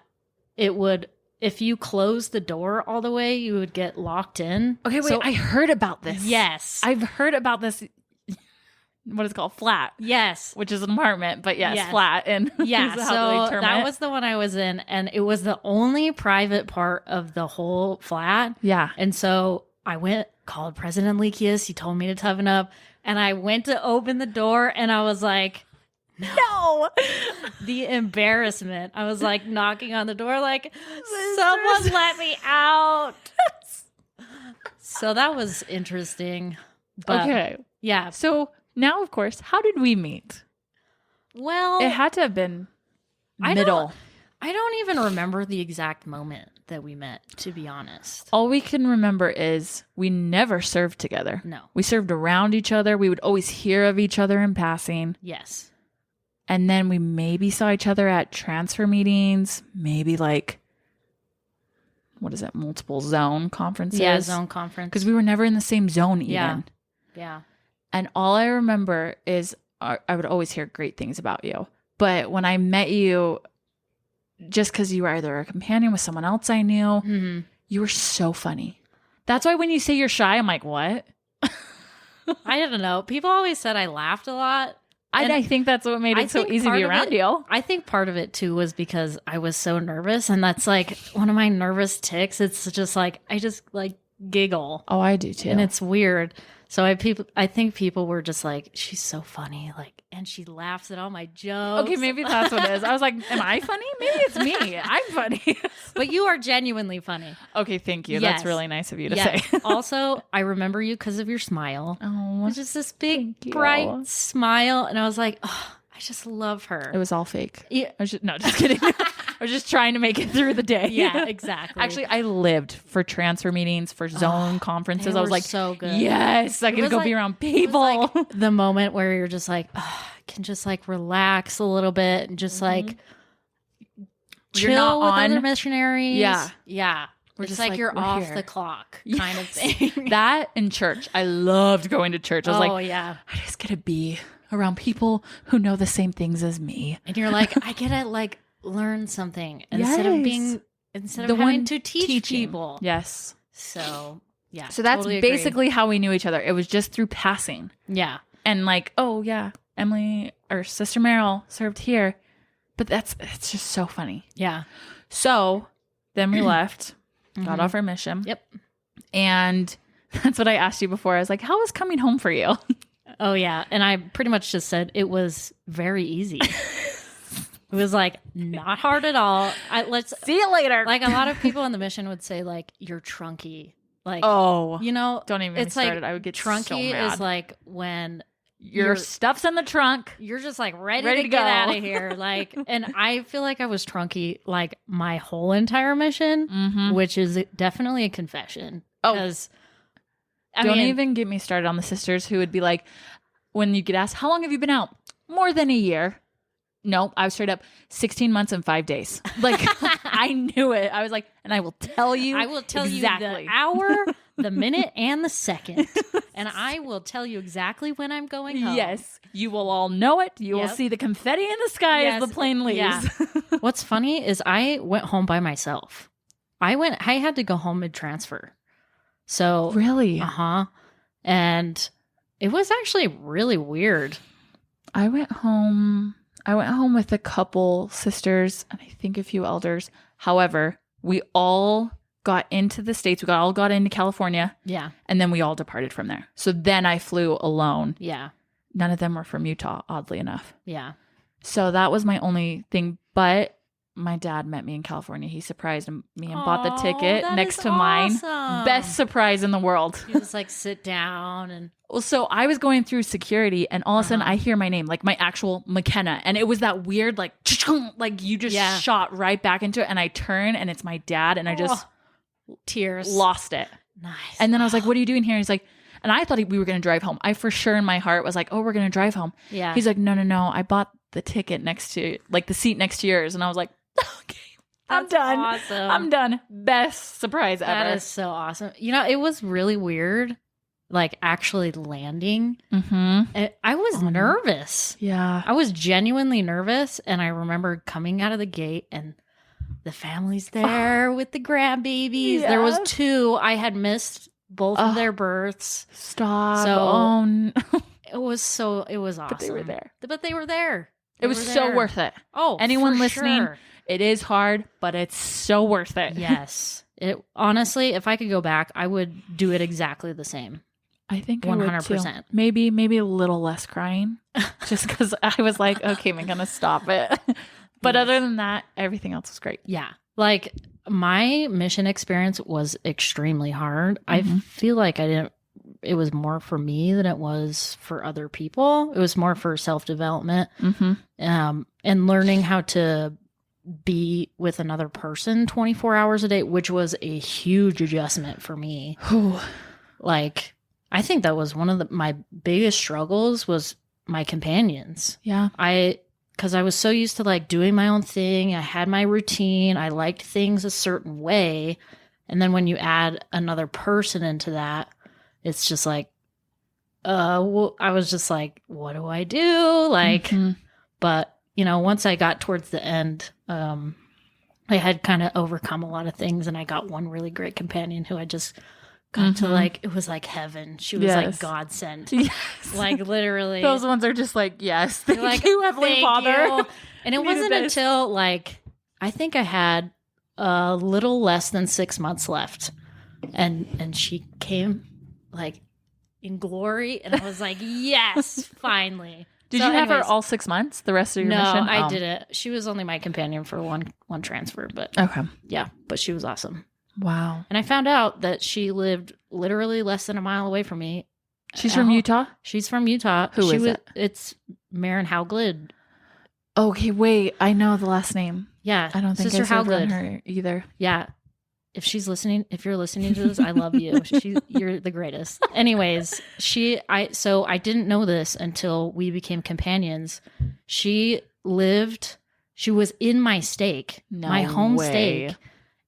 Speaker 2: it would, if you close the door all the way, you would get locked in.
Speaker 1: Okay, wait, I heard about this.
Speaker 2: Yes.
Speaker 1: I've heard about this. What is it called? Flat.
Speaker 2: Yes.
Speaker 1: Which is an apartment, but yes. Flat. And
Speaker 2: so that was the one I was in, and it was the only private part of the whole flat.
Speaker 1: Yeah.
Speaker 2: And so I called President Leakius. He told me to toughen up, and I went to open the door, and I was like, no. The embarrassment. I was like knocking on the door like, someone let me out. So that was interesting. But
Speaker 1: okay.
Speaker 2: Yeah.
Speaker 1: So now, of course, how did we meet?
Speaker 2: Well,
Speaker 1: it had to have been middle.
Speaker 2: I don't even remember the exact moment that we met, to be honest.
Speaker 1: All we can remember is we never served together.
Speaker 2: No.
Speaker 1: We served around each other. We would always hear of each other in passing.
Speaker 2: Yes.
Speaker 1: And then we maybe saw each other at transfer meetings, maybe like, what is it, multiple zone conferences?
Speaker 2: Yeah, zone conference.
Speaker 1: Because we were never in the same zone even.
Speaker 2: Yeah.
Speaker 1: And all I remember is I would always hear great things about you. But when I met you, just because you were either a companion with someone else I knew.
Speaker 2: Mm-hmm.
Speaker 1: You were so funny. That's why when you say you're shy, I'm like, what?
Speaker 2: I don't know. People always said I laughed a lot.
Speaker 1: I think that's what made it so easy to be around you.
Speaker 2: I think part of it too was because I was so nervous, and that's like one of my nervous tics. It's just like I just like giggle.
Speaker 1: Oh, I do too.
Speaker 2: And it's weird. So I think people were just like, she's so funny, like, and she laughs at all my jokes.
Speaker 1: Okay, maybe that's what it is. I was like, am I funny? Maybe it's me. I'm funny.
Speaker 2: But you are genuinely funny.
Speaker 1: Okay, thank you.
Speaker 2: Yes.
Speaker 1: That's really nice of you to say.
Speaker 2: Also, I remember you because of your smile.
Speaker 1: Oh,
Speaker 2: It's just this big, bright smile. And I was like, oh, I just love her.
Speaker 1: It was all fake.
Speaker 2: Yeah.
Speaker 1: Just kidding. I was just trying to make it through the day.
Speaker 2: Yeah, exactly.
Speaker 1: Actually, I lived for transfer meetings, for zone conferences. I was like,
Speaker 2: so good.
Speaker 1: Yes, I can go be around people.
Speaker 2: Like the moment where you're just like, oh, I can just like relax a little bit and just like chill
Speaker 1: not
Speaker 2: with
Speaker 1: on.
Speaker 2: other missionaries.
Speaker 1: Yeah.
Speaker 2: Yeah.
Speaker 1: We're
Speaker 2: It's
Speaker 1: just
Speaker 2: like
Speaker 1: like,
Speaker 2: you're
Speaker 1: we're
Speaker 2: off
Speaker 1: here.
Speaker 2: the clock
Speaker 1: Yes.
Speaker 2: kind of thing.
Speaker 1: That in church. I loved going to church. I was like,
Speaker 2: yeah.
Speaker 1: I just get to be around people who know the same things as me.
Speaker 2: And you're like, I get to like learn something instead of having to teach people.
Speaker 1: Yes.
Speaker 2: So yeah.
Speaker 1: So that's
Speaker 2: totally agree.
Speaker 1: basically how we knew each other. It was just through passing.
Speaker 2: Yeah.
Speaker 1: And like, oh yeah, Emily or Sister Merrill served here. But it's just so funny.
Speaker 2: Yeah.
Speaker 1: So then we left, got off our mission.
Speaker 2: Yep.
Speaker 1: And that's what I asked you before. I was like, how was coming home for you?
Speaker 2: Oh yeah. And I pretty much just said it was very easy. It was like not hard at all. Let's
Speaker 1: see you later.
Speaker 2: Like a lot of people on the mission would say like you're trunky. Like
Speaker 1: oh,
Speaker 2: you know,
Speaker 1: don't even get me started.
Speaker 2: Like,
Speaker 1: I would get
Speaker 2: trunky
Speaker 1: so mad.
Speaker 2: is like when
Speaker 1: your stuff's in the trunk.
Speaker 2: You're just like ready to get out of here. Like, and I feel like I was trunky like my whole entire mission, which is definitely a confession. Because
Speaker 1: don't even get me started on the sisters who would be like, when you get asked, how long have you been out? More than a year. No, I was straight up 16 months and 5 days. Like, I knew it. I was like, and I will tell you.
Speaker 2: I will tell
Speaker 1: exactly.
Speaker 2: you the hour, the minute, and the second. And I will tell you exactly when I'm going home.
Speaker 1: Yes. You will all know it. You will see the confetti in the sky as the plane leaves.
Speaker 2: Yeah. What's funny is I went home by myself. I had to go home mid-transfer. So.
Speaker 1: Really?
Speaker 2: And it was actually really weird.
Speaker 1: I went home with a couple sisters and I think a few elders. However, we all got into the States. We all got into California.
Speaker 2: Yeah.
Speaker 1: And then we all departed from there. So then I flew alone.
Speaker 2: Yeah.
Speaker 1: None of them were from Utah, oddly enough.
Speaker 2: Yeah.
Speaker 1: So that was my only thing. But my dad met me in California. He surprised me and bought the ticket next to mine. Best surprise in the world.
Speaker 2: You just like sit down and.
Speaker 1: Well, so I was going through security and all of a sudden I hear my name, like my actual McKenna. And it was that weird, like you just shot right back into it. And I turn and it's my dad and I just
Speaker 2: tears
Speaker 1: lost it.
Speaker 2: Nice.
Speaker 1: And then I was like, what are you doing here? He's like, and I thought we were going to drive home. I for sure in my heart was like, oh, we're going to drive home.
Speaker 2: Yeah.
Speaker 1: He's like, no. I bought the ticket next to, like the seat next to yours. And I was like, okay, I'm done.
Speaker 2: Awesome.
Speaker 1: I'm done. Best surprise ever.
Speaker 2: That is so awesome. You know, it was really weird, like actually landing. I was nervous.
Speaker 1: Yeah.
Speaker 2: I was genuinely nervous. And I remember coming out of the gate and the family's there with the grandbabies.
Speaker 1: Yes.
Speaker 2: There was 2. I had missed both of their births.
Speaker 1: Stop.
Speaker 2: So it was awesome.
Speaker 1: But they were there.
Speaker 2: But they were there.
Speaker 1: It was so worth it.
Speaker 2: Oh,
Speaker 1: anyone
Speaker 2: for
Speaker 1: listening,
Speaker 2: sure.
Speaker 1: It is hard, but it's so worth it.
Speaker 2: Yes. Honestly, if I could go back, I would do it exactly the same.
Speaker 1: I think
Speaker 2: 100%.
Speaker 1: Maybe a little less crying, just because I was like, okay, I'm gonna stop it. But other than that, everything else was great.
Speaker 2: Yeah, like my mission experience was extremely hard. I feel like it was more for me than it was for other people. It was more for self-development, and learning how to be with another person 24 hours a day, which was a huge adjustment for me. Like, I think that was one of my biggest struggles was my companions.
Speaker 1: Yeah.
Speaker 2: Because I was so used to like doing my own thing. I had my routine. I liked things a certain way. And then when you add another person into that, it's just like, I was just like, what do I do? Like, but you know, once I got towards the end, I had kind of overcome a lot of things, and I got one really great companion who I just got to like, it was like heaven. She was like God sent.
Speaker 1: Yes.
Speaker 2: Like literally.
Speaker 1: Those ones are just like, yes, thank
Speaker 2: like,
Speaker 1: you, Heavenly Father.
Speaker 2: You. And it wasn't until like, I think I had a little less than 6 months left. And she came like in glory. And I was like, yes, finally.
Speaker 1: Did you have her all 6 months, the rest of your mission?
Speaker 2: No, I didn't. She was only my companion for one transfer, but
Speaker 1: okay.
Speaker 2: Yeah, but she was awesome.
Speaker 1: Wow.
Speaker 2: And I found out that she lived literally less than a mile away from me.
Speaker 1: She's from Utah?
Speaker 2: She's from Utah.
Speaker 1: Who is it?
Speaker 2: It's Maren Howglid.
Speaker 1: Okay, wait. I know the last name.
Speaker 2: Yeah.
Speaker 1: I don't think
Speaker 2: Sister
Speaker 1: I served on
Speaker 2: Howglid.
Speaker 1: her either.
Speaker 2: Yeah. If you're listening to this, I love you. You're the greatest. Anyways, I didn't know this until we became companions. She was in my stake, my home stake.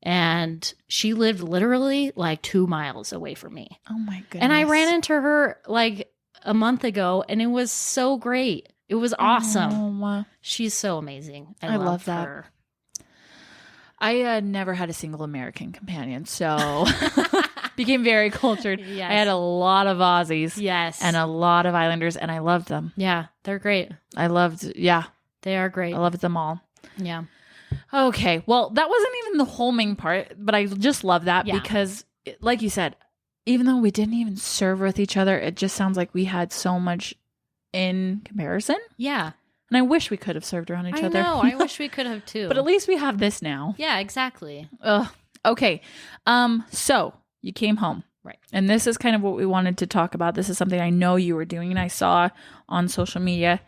Speaker 2: And she lived literally like 2 miles away from me.
Speaker 1: Oh my goodness.
Speaker 2: And I ran into her like a month ago, and it was so great. It was awesome.
Speaker 1: Oh,
Speaker 2: she's so amazing. I
Speaker 1: love that.
Speaker 2: her.
Speaker 1: I never had a single American companion, so became very cultured.
Speaker 2: Yes.
Speaker 1: I had a lot of Aussies.
Speaker 2: Yes.
Speaker 1: And a lot of Islanders, and I loved them.
Speaker 2: Yeah, they're great.
Speaker 1: They are
Speaker 2: great.
Speaker 1: I loved them all.
Speaker 2: Yeah.
Speaker 1: Okay, well, that wasn't even the whole main part, but I just love that because, like you said, even though we didn't even serve with each other, it just sounds like we had so much in comparison.
Speaker 2: Yeah.
Speaker 1: And I wish we could have served around each other.
Speaker 2: I know. I wish we could have too.
Speaker 1: But at least we have this now.
Speaker 2: Yeah, exactly.
Speaker 1: Okay. So you came home.
Speaker 2: Right.
Speaker 1: And this is kind of what we wanted to talk about. This is something I know you were doing and I saw on social media.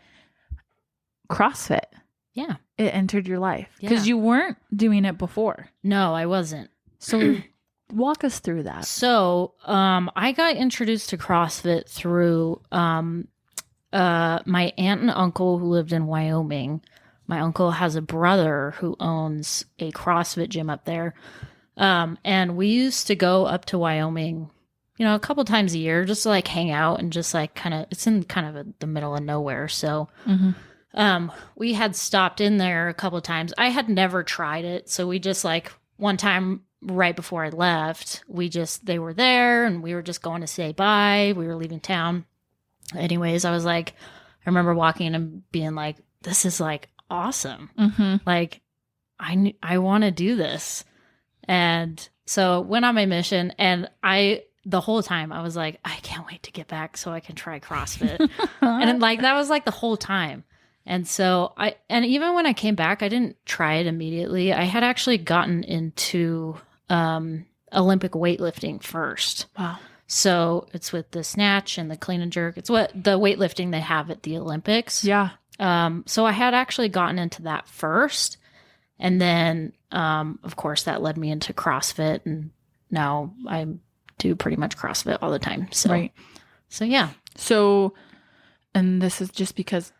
Speaker 1: CrossFit.
Speaker 2: Yeah.
Speaker 1: It entered your life because you weren't doing it before.
Speaker 2: No, I wasn't.
Speaker 1: So walk us through that.
Speaker 2: So I got introduced to CrossFit through my aunt and uncle who lived in Wyoming. My uncle has a brother who owns a CrossFit gym up there. And we used to go up to Wyoming, a couple times a year just to like hang out and just like it's in kind of the middle of nowhere. So we had stopped in there a couple of times. I had never tried it. So we just like one time right before I left, they were there and we were just going to say bye. We were leaving town. Anyways, I was like, I remember walking in and being like, this is like awesome.
Speaker 1: Mm-hmm.
Speaker 2: Like, I want to do this. And so went on my mission and the whole time I was like, I can't wait to get back so I can try CrossFit. And like, that was like the whole time. And so and even when I came back, I didn't try it immediately. I had actually gotten into Olympic weightlifting first.
Speaker 1: Wow.
Speaker 2: So it's with the snatch and the clean and jerk. It's what the weightlifting they have at the Olympics.
Speaker 1: Yeah.
Speaker 2: So I had actually gotten into that first. And then, of course, that led me into CrossFit. And now I do pretty much CrossFit all the time. So,
Speaker 1: right.
Speaker 2: So, yeah.
Speaker 1: So, and this is just because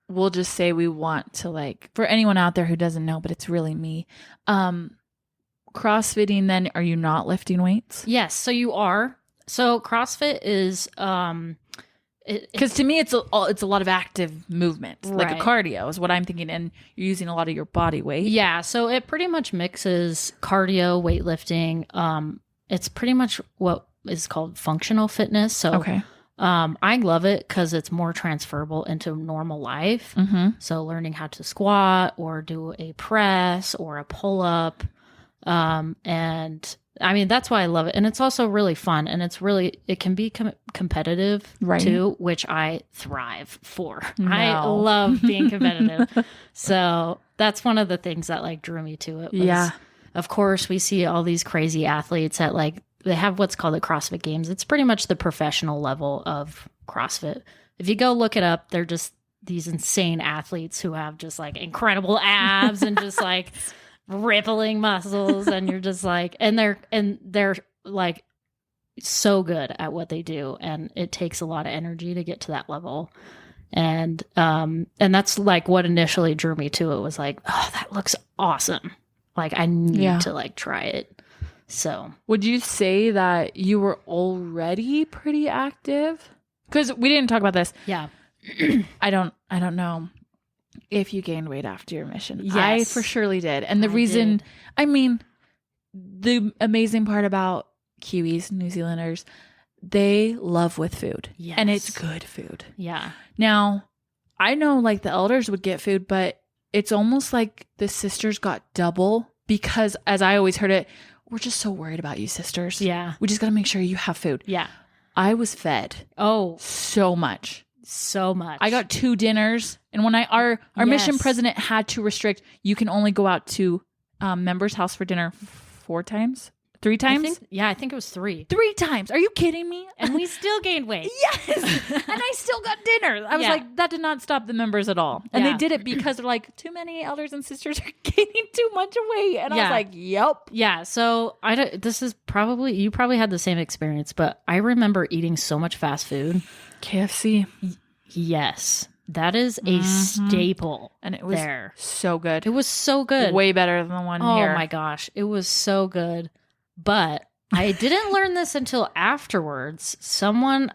Speaker 1: we'll just say we want to like, for anyone out there who doesn't know, but it's really me. CrossFitting then, are you not lifting weights?
Speaker 2: Yes. So you are. So CrossFit is,
Speaker 1: because to me, it's a lot of active movement,
Speaker 2: right.
Speaker 1: like a cardio is what I'm thinking. And you're using a lot of your body weight.
Speaker 2: Yeah. So it pretty much mixes cardio, weightlifting. It's pretty much what is called functional fitness. So,
Speaker 1: okay.
Speaker 2: I love it because it's more transferable into normal life.
Speaker 1: Mm-hmm.
Speaker 2: So learning how to squat or do a press or a pull up. And I mean, that's why I love it. And it's also really fun. And it can be competitive
Speaker 1: right.
Speaker 2: too, which I thrive for.
Speaker 1: No.
Speaker 2: I love being competitive. So that's one of the things that like drew me to it. Was, of course, we see all these crazy athletes at like, they have what's called the CrossFit Games. It's pretty much the professional level of CrossFit. If you go look it up, they're just these insane athletes who have just like incredible abs and just like rippling muscles. And you're just like, and they're like so good at what they do. And it takes a lot of energy to get to that level. And that's like what initially drew me to it was like, oh, that looks awesome. Like I need to like try it. So
Speaker 1: would you say that you were already pretty active? Because we didn't talk about this.
Speaker 2: Yeah.
Speaker 1: I don't know if you gained weight after your mission.
Speaker 2: Yes.
Speaker 1: I for surely did. And the reason, I mean, the amazing part about Kiwis, New Zealanders, they love with food.
Speaker 2: Yes.
Speaker 1: And it's good food.
Speaker 2: Yeah.
Speaker 1: Now, I know like the elders would get food, but it's almost like the sisters got double because, as I always heard it, we're just so worried about you, sisters.
Speaker 2: Yeah.
Speaker 1: We just got to make sure you have food.
Speaker 2: Yeah.
Speaker 1: I was fed.
Speaker 2: Oh,
Speaker 1: so much.
Speaker 2: So much.
Speaker 1: I got 2 dinners. And when our mission president had to restrict, you can only go out to members' house for dinner 4 times. 3 times?
Speaker 2: I think it was 3.
Speaker 1: 3 times. Are you kidding me?
Speaker 2: And we still gained weight.
Speaker 1: Yes. And I still got dinner. I was like, that did not stop the members at all. And they did it because they're like, too many elders and sisters are gaining too much weight. And I was like, yep.
Speaker 2: Yeah. So this is probably, you probably had the same experience, but I remember eating so much fast food.
Speaker 1: KFC.
Speaker 2: Yes. That is a staple.
Speaker 1: And it was so good.
Speaker 2: It was so good.
Speaker 1: Way better than the one here.
Speaker 2: Oh my gosh. It was so good. But I didn't learn this until afterwards. Someone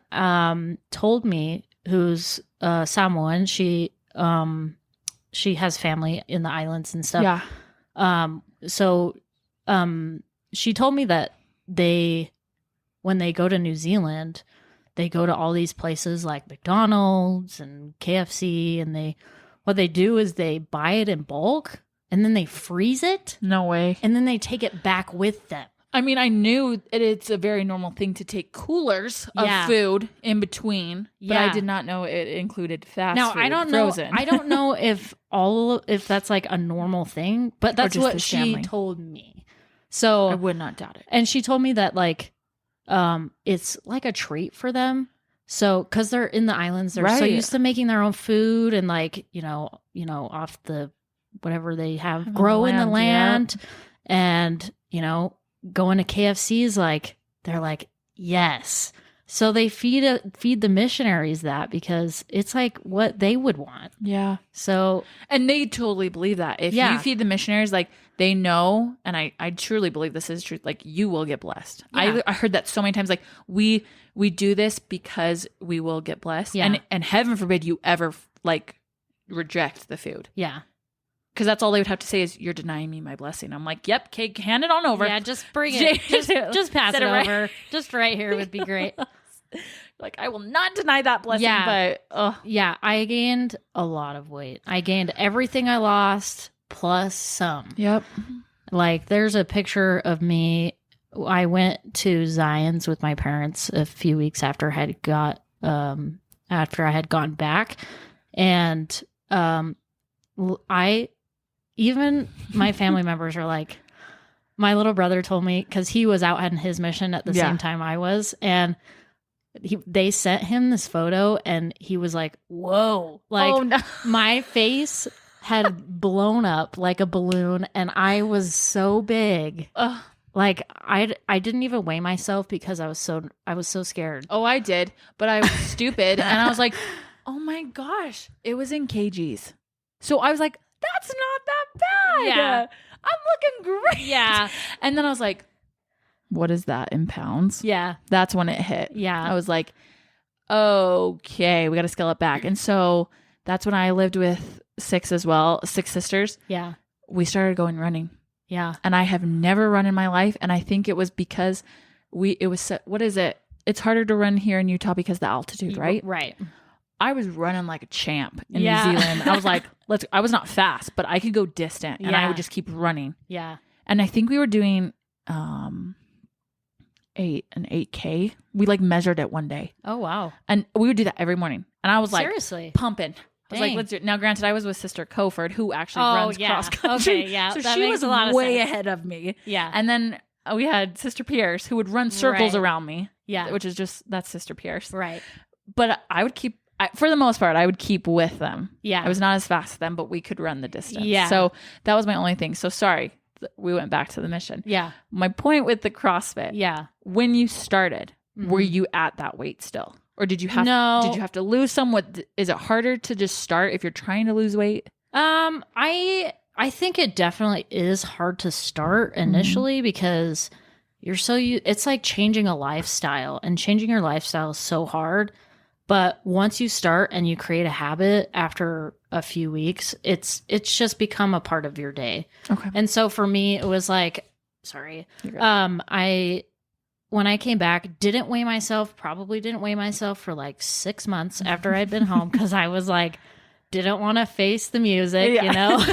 Speaker 2: told me, who's Samoan. She has family in the islands and stuff.
Speaker 1: Yeah.
Speaker 2: So she told me that when they go to New Zealand, they go to all these places like McDonald's and KFC, and what they do is they buy it in bulk and then they freeze it.
Speaker 1: No way.
Speaker 2: And then they take it back with them.
Speaker 1: I mean, I knew it's a very normal thing to take coolers of food in between, but I did not know it included fast food.
Speaker 2: I don't
Speaker 1: frozen.
Speaker 2: know. I don't know if that's like a normal thing, but that's what she told me. So
Speaker 1: I would not doubt it.
Speaker 2: And she told me that like, it's like a treat for them. So, cause they're in the islands, they're so used to making their own food and like, off the, whatever they have grow in the land and, going to KFC is like, they're like, yes. So they feed the missionaries that because it's like what they would want.
Speaker 1: Yeah.
Speaker 2: So,
Speaker 1: and they totally believe that. If you feed the missionaries, like they know, and I truly believe this is true, like you will get blessed. Yeah. I heard that so many times, like we do this because we will get blessed.
Speaker 2: Yeah.
Speaker 1: And heaven forbid you ever like reject the food.
Speaker 2: Yeah.
Speaker 1: Because that's all they would have to say is, you're denying me my blessing. I'm like, yep, okay, hand it on over.
Speaker 2: Yeah, just bring it. just pass it over. Just right here would be great.
Speaker 1: Like, I will not deny that blessing, but...
Speaker 2: Yeah, I gained a lot of weight. I gained everything I lost, plus some.
Speaker 1: Yep.
Speaker 2: Like, there's a picture of me. I went to Zion's with my parents a few weeks after I had gotten back. And even my family members are like, my little brother told me, because he was out on his mission at the same time I was, and they sent him this photo, and he was like, whoa. Like, my face had blown up like a balloon, and I was so big. Like, I didn't even weigh myself because I was so scared.
Speaker 1: Oh, I did, but I was stupid, and I was like, oh my gosh, it was in kgs. So I was like, that's not that bad.
Speaker 2: Yeah.
Speaker 1: I'm looking great.
Speaker 2: Yeah.
Speaker 1: And then I was like, what is that in pounds?
Speaker 2: Yeah.
Speaker 1: That's when it hit.
Speaker 2: Yeah.
Speaker 1: I was like, okay, we got to scale it back. And so that's when I lived with 6 as well, 6 sisters.
Speaker 2: Yeah.
Speaker 1: We started going running.
Speaker 2: Yeah.
Speaker 1: And I have never run in my life. And I think it was because what is it? It's harder to run here in Utah because of the altitude, right?
Speaker 2: Right.
Speaker 1: I was running like a champ in New Zealand. I was like, I was not fast, but I could go distant and I would just keep running.
Speaker 2: Yeah.
Speaker 1: And I think we were doing an 8K. We like measured it one day.
Speaker 2: Oh, wow.
Speaker 1: And we would do that every morning. And I was like,
Speaker 2: seriously
Speaker 1: pumping. I was like, let's do it. Now, granted, I was with Sister Coford, who actually runs cross country.
Speaker 2: Okay, yeah.
Speaker 1: So
Speaker 2: that
Speaker 1: she
Speaker 2: makes
Speaker 1: was
Speaker 2: a lot of
Speaker 1: way
Speaker 2: sense.
Speaker 1: ahead of me.
Speaker 2: Yeah.
Speaker 1: And then we had Sister Pierce, who would run circles around me.
Speaker 2: Yeah.
Speaker 1: Which is that's Sister Pierce.
Speaker 2: Right.
Speaker 1: But I would for the most part, I would keep with them.
Speaker 2: Yeah.
Speaker 1: I was not as fast as them, but we could run the distance.
Speaker 2: Yeah.
Speaker 1: So that was my only thing. So sorry, we went back to the mission.
Speaker 2: Yeah.
Speaker 1: My point with the CrossFit.
Speaker 2: Yeah.
Speaker 1: When you started, were you at that weight still? Or did you have to lose some? Is it harder to just start if you're trying to lose weight?
Speaker 2: I think it definitely is hard to start initially because you're it's like changing a lifestyle, and changing your lifestyle is so hard. But once you start and you create a habit after a few weeks, it's just become a part of your day.
Speaker 1: Okay.
Speaker 2: And so for me, it was like, sorry, when I came back, probably didn't weigh myself for like 6 months after I'd been home, because I was like, didn't want to face the music, you know?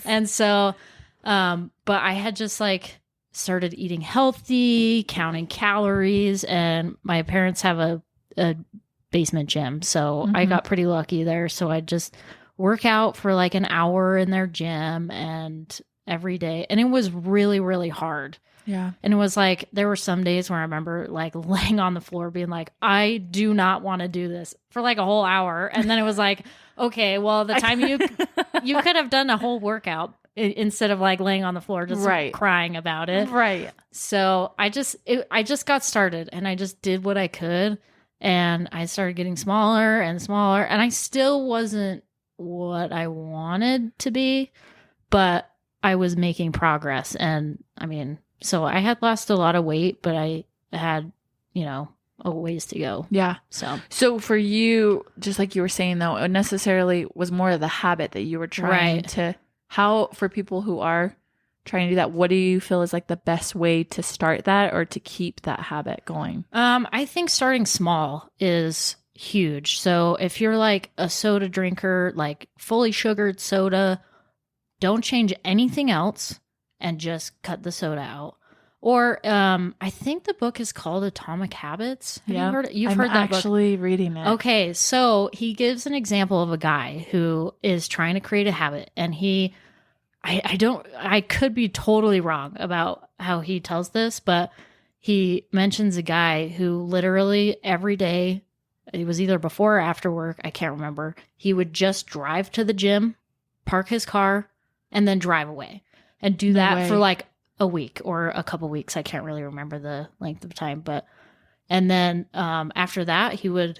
Speaker 2: And so, but I had just like started eating healthy, counting calories, and my parents have a basement gym. So I got pretty lucky there. So I'd just work out for like an hour in their gym and every day. And it was really, really hard.
Speaker 1: Yeah.
Speaker 2: And it was like, there were some days where I remember like laying on the floor being like, I do not want to do this for like a whole hour. And then it was like, okay, well, the time you could have done a whole workout instead of like laying on the floor, just crying about it.
Speaker 1: Right.
Speaker 2: So I just got started, and I just did what I could, and I started getting smaller and smaller, and I still wasn't what I wanted to be, but I was making progress. And I mean, so I had lost a lot of weight, but I had, a ways to go.
Speaker 1: Yeah.
Speaker 2: So
Speaker 1: for you, just like you were saying though, it necessarily was more of the habit that you were trying to, how, for people who are trying to do that, what do you feel is like the best way to start that or to keep that habit going?
Speaker 2: I think starting small is huge. So if you're like a soda drinker, like fully sugared soda, don't change anything else and just cut the soda out. Or I think the book is called Atomic Habits. Have you heard it? You've heard that book? I'm actually
Speaker 1: reading it.
Speaker 2: Okay, so he gives an example of a guy who is trying to create a habit, and I could be totally wrong about how he tells this, but he mentions a guy who literally every day, it was either before or after work, I can't remember, he would just drive to the gym, park his car, and then drive away, and do that for like a week or a couple weeks. I can't really remember the length of time, and then after that, he would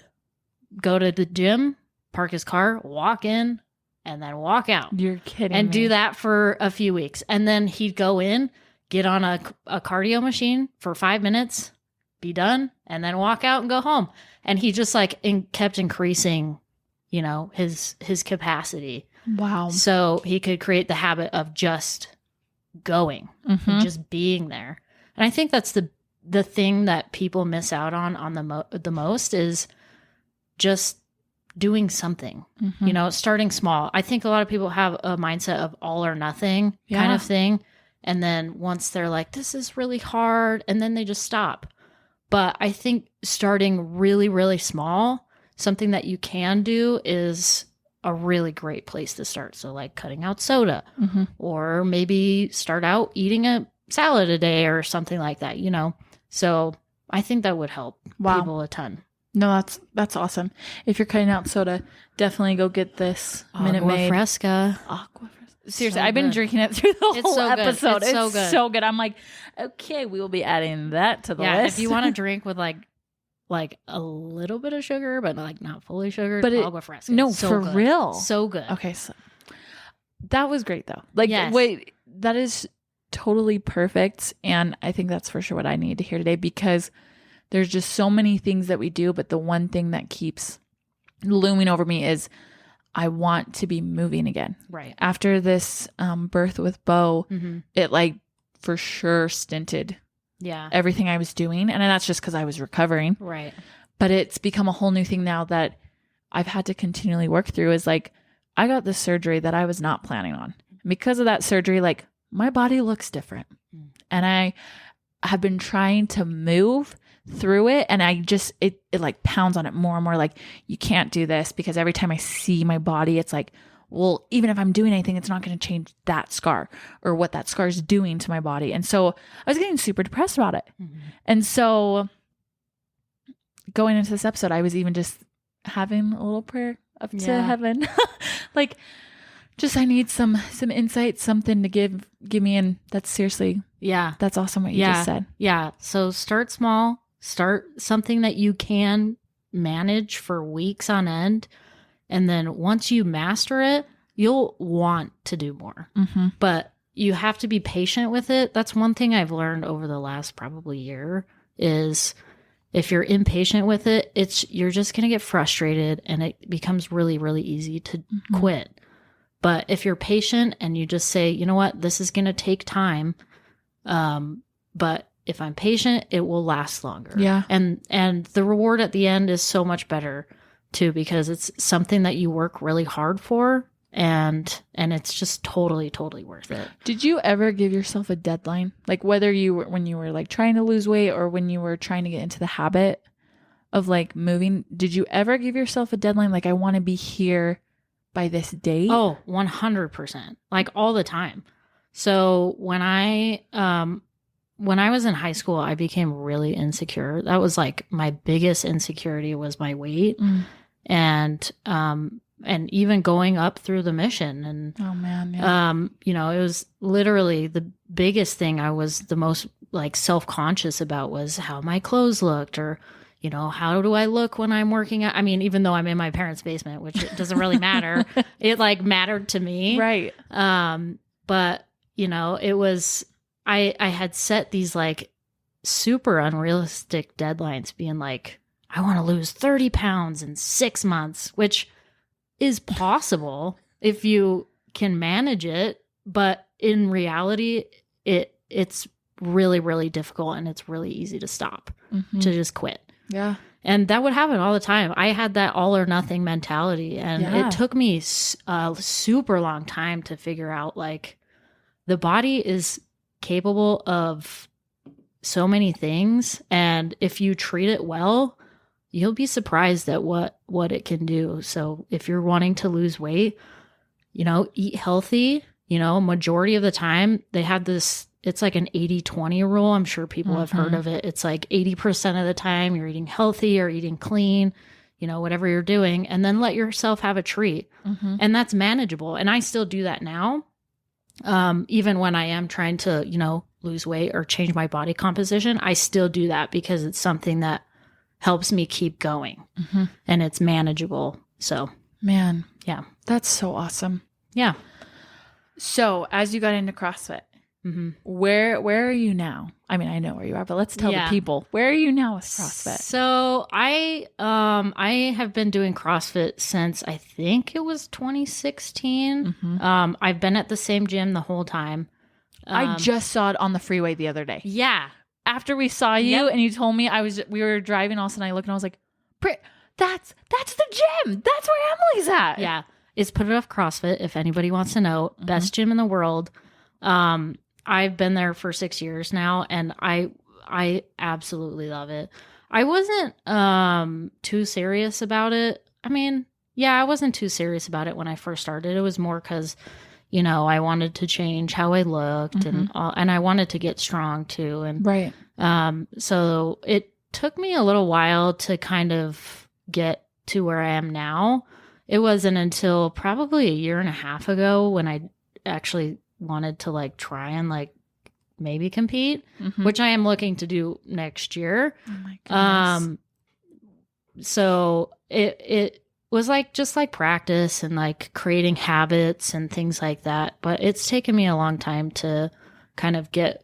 Speaker 2: go to the gym, park his car, walk in, and then walk out.
Speaker 1: You're kidding
Speaker 2: and
Speaker 1: me.
Speaker 2: Do that for a few weeks. And then he'd go in, get on a cardio machine for 5 minutes, be done, and then walk out and go home. And he just like kept increasing, his capacity.
Speaker 1: Wow.
Speaker 2: So he could create the habit of just going, and just being there. And I think that's the thing that people miss out on the most is just doing something, starting small. I think a lot of people have a mindset of all or nothing kind of thing. And then once they're like, this is really hard, and then they just stop. But I think starting really, really small, something that you can do is a really great place to start. So like cutting out soda, or maybe start out eating a salad a day or something like that, So I think that would help people a ton.
Speaker 1: No, that's awesome. If you're cutting out soda, definitely go get this Minute Maid
Speaker 2: Fresca.
Speaker 1: Aqua Fresca. Seriously, I've been drinking it through the whole episode. It's so good. I'm like, okay, we will be adding that to the list.
Speaker 2: If you want to drink with like a little bit of sugar, but like not fully sugared,
Speaker 1: but
Speaker 2: Agua Fresca.
Speaker 1: No,
Speaker 2: so
Speaker 1: for
Speaker 2: good.
Speaker 1: real.
Speaker 2: So good.
Speaker 1: Okay, so that was great though. Like, wait, that is totally perfect. And I think that's for sure what I need to hear today, because there's just so many things that we do, but the one thing that keeps looming over me is I want to be moving again.
Speaker 2: Right.
Speaker 1: After this birth with Bo, it like for sure stinted everything I was doing. And that's just because I was recovering.
Speaker 2: Right.
Speaker 1: But it's become a whole new thing now that I've had to continually work through, is like, I got this surgery that I was not planning on. And because of that surgery, like my body looks different. And I have been trying to move through it, and I just, it like pounds on it more and more, like, you can't do this, because every time I see my body, it's like, well, even if I'm doing anything, it's not going to change that scar or what that scar is doing to my body. And so I was getting super depressed about it. And so going into this episode, I was even just having a little prayer up to heaven. Like, just, I need some insight, something to give me. And that's seriously, that's awesome what you just said.
Speaker 2: Yeah. So start small, start something that you can manage for weeks on end. And then once you master it, you'll want to do more. But you have to be patient with it. That's one thing I've learned over the last probably year is if you're impatient with it, you're just going to get frustrated and it becomes really, really easy to quit. But if you're patient and you just say, you know what, this is going to take time. But if I'm patient, it will last longer.
Speaker 1: Yeah.
Speaker 2: And the reward at the end is so much better too, because it's something that you work really hard for. And it's just totally, totally worth it.
Speaker 1: Did you ever give yourself a deadline? Like whether you were, when you were like trying to lose weight or when you were trying to get into the habit of like moving, did you ever give yourself a deadline? Like, I want to be here by this date?
Speaker 2: Oh, 100%. Like all the time. So when I was in high school, I became really insecure. That was like my biggest insecurity was my weight. And even going up through the mission. And,
Speaker 1: oh man, yeah.
Speaker 2: You know, it was literally the biggest thing I was the most like self-conscious about was how my clothes looked, or, you know, how do I look when I'm working out? I mean, even though I'm in my parents' basement, which it doesn't really matter, it like mattered to me.
Speaker 1: Right.
Speaker 2: But you know, it was, I had set these like super unrealistic deadlines being like, I want to lose 30 pounds in 6 months, which is possible if you can manage it, but in reality it's really, really difficult, and it's really easy to stop, to just quit.
Speaker 1: Yeah.
Speaker 2: And that would happen all the time. I had that all or nothing mentality, and it took me a super long time to figure out like the body is capable of so many things, and if you treat it well, you'll be surprised at what it can do. So if you're wanting to lose weight, you know, eat healthy. You know, majority of the time they had this, it's like an 80-20 rule. I'm sure people have heard of it. It's like 80% of the time you're eating healthy or eating clean, you know, whatever you're doing, and then let yourself have a treat. And that's manageable. And I still do that now. Even when I am trying to, you know, lose weight or change my body composition, I still do that because it's something that helps me keep going, and it's manageable. So,
Speaker 1: man,
Speaker 2: yeah,
Speaker 1: that's so awesome.
Speaker 2: Yeah.
Speaker 1: So as you got into CrossFit, where are you now? I mean, I know where you are, but let's tell the people, where are you now with CrossFit?
Speaker 2: So I have been doing CrossFit since I think it was 2016. I've been at the same gym the whole time.
Speaker 1: I just saw it on the freeway the other day.
Speaker 2: Yeah.
Speaker 1: After we saw you and you told me, we were driving, all of a sudden I looked and I was like, that's the gym. That's where Emily's at.
Speaker 2: Yeah. It's Put It Off CrossFit, if anybody wants to know. Best gym in the world. I've been there for 6 years now, and I absolutely love it. I wasn't too serious about it. I mean, yeah, I wasn't too serious about it when I first started. It was more because, you know, I wanted to change how I looked, and I wanted to get strong too. And
Speaker 1: right.
Speaker 2: So it took me a little while to kind of get to where I am now. It wasn't until probably a year and a half ago when I actually wanted to like try and like maybe compete, which I am looking to do next year.
Speaker 1: Oh my goodness.
Speaker 2: So it was like just like practice and like creating habits and things like that. But it's taken me a long time to kind of get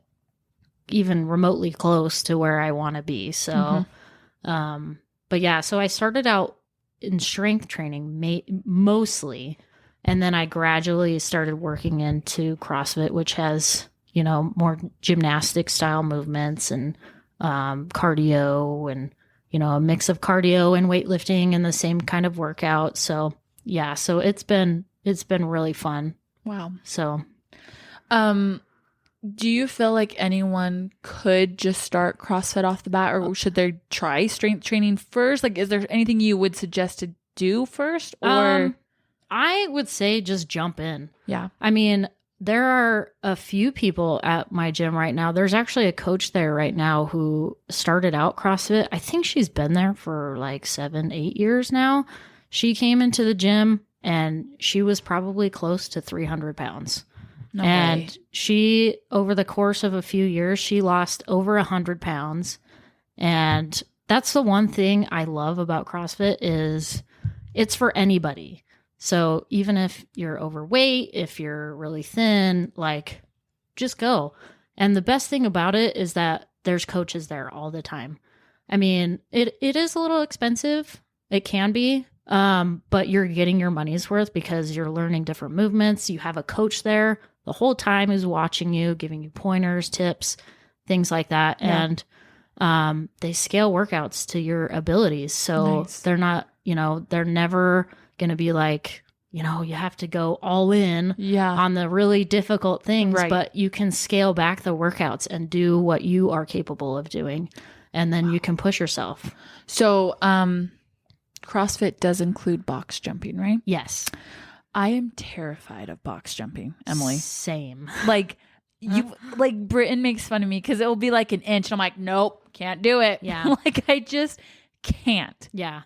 Speaker 2: even remotely close to where I want to be. So, but yeah, so I started out in strength training mostly. And then I gradually started working into CrossFit, which has, you know, more gymnastic style movements and cardio and, you know, a mix of cardio and weightlifting and the same kind of workout. So yeah, so it's been really fun.
Speaker 1: Wow.
Speaker 2: So,
Speaker 1: do you feel like anyone could just start CrossFit off the bat, or should they try strength training first? Like, is there anything you would suggest to do first, or?
Speaker 2: I would say just jump in.
Speaker 1: Yeah.
Speaker 2: I mean, there are a few people at my gym right now. There's actually a coach there right now who started out CrossFit. I think she's been there for like 7-8 years now. She came into the gym and she was probably close to 300 pounds.
Speaker 1: No
Speaker 2: and
Speaker 1: way.
Speaker 2: She, over the course of a few years, she lost over 100 pounds. And that's the one thing I love about CrossFit is it's for anybody. So even if you're overweight, if you're really thin, like just go. And the best thing about it is that there's coaches there all the time. I mean, it is a little expensive. It can be. But you're getting your money's worth because you're learning different movements. You have a coach there the whole time who's watching you, giving you pointers, tips, things like that. Yeah. And they scale workouts to your abilities. So they're not, they're never going to be like, you have to go all in on the really difficult things, but you can scale back the workouts and do what you are capable of doing. And then you can push yourself.
Speaker 1: So, CrossFit does include box jumping, right?
Speaker 2: Yes.
Speaker 1: I am terrified of box jumping, Emily.
Speaker 2: Same.
Speaker 1: Like Britton makes fun of me because it will be like an inch. And I'm like, nope, can't do it.
Speaker 2: Yeah.
Speaker 1: Like I just can't.
Speaker 2: Yeah.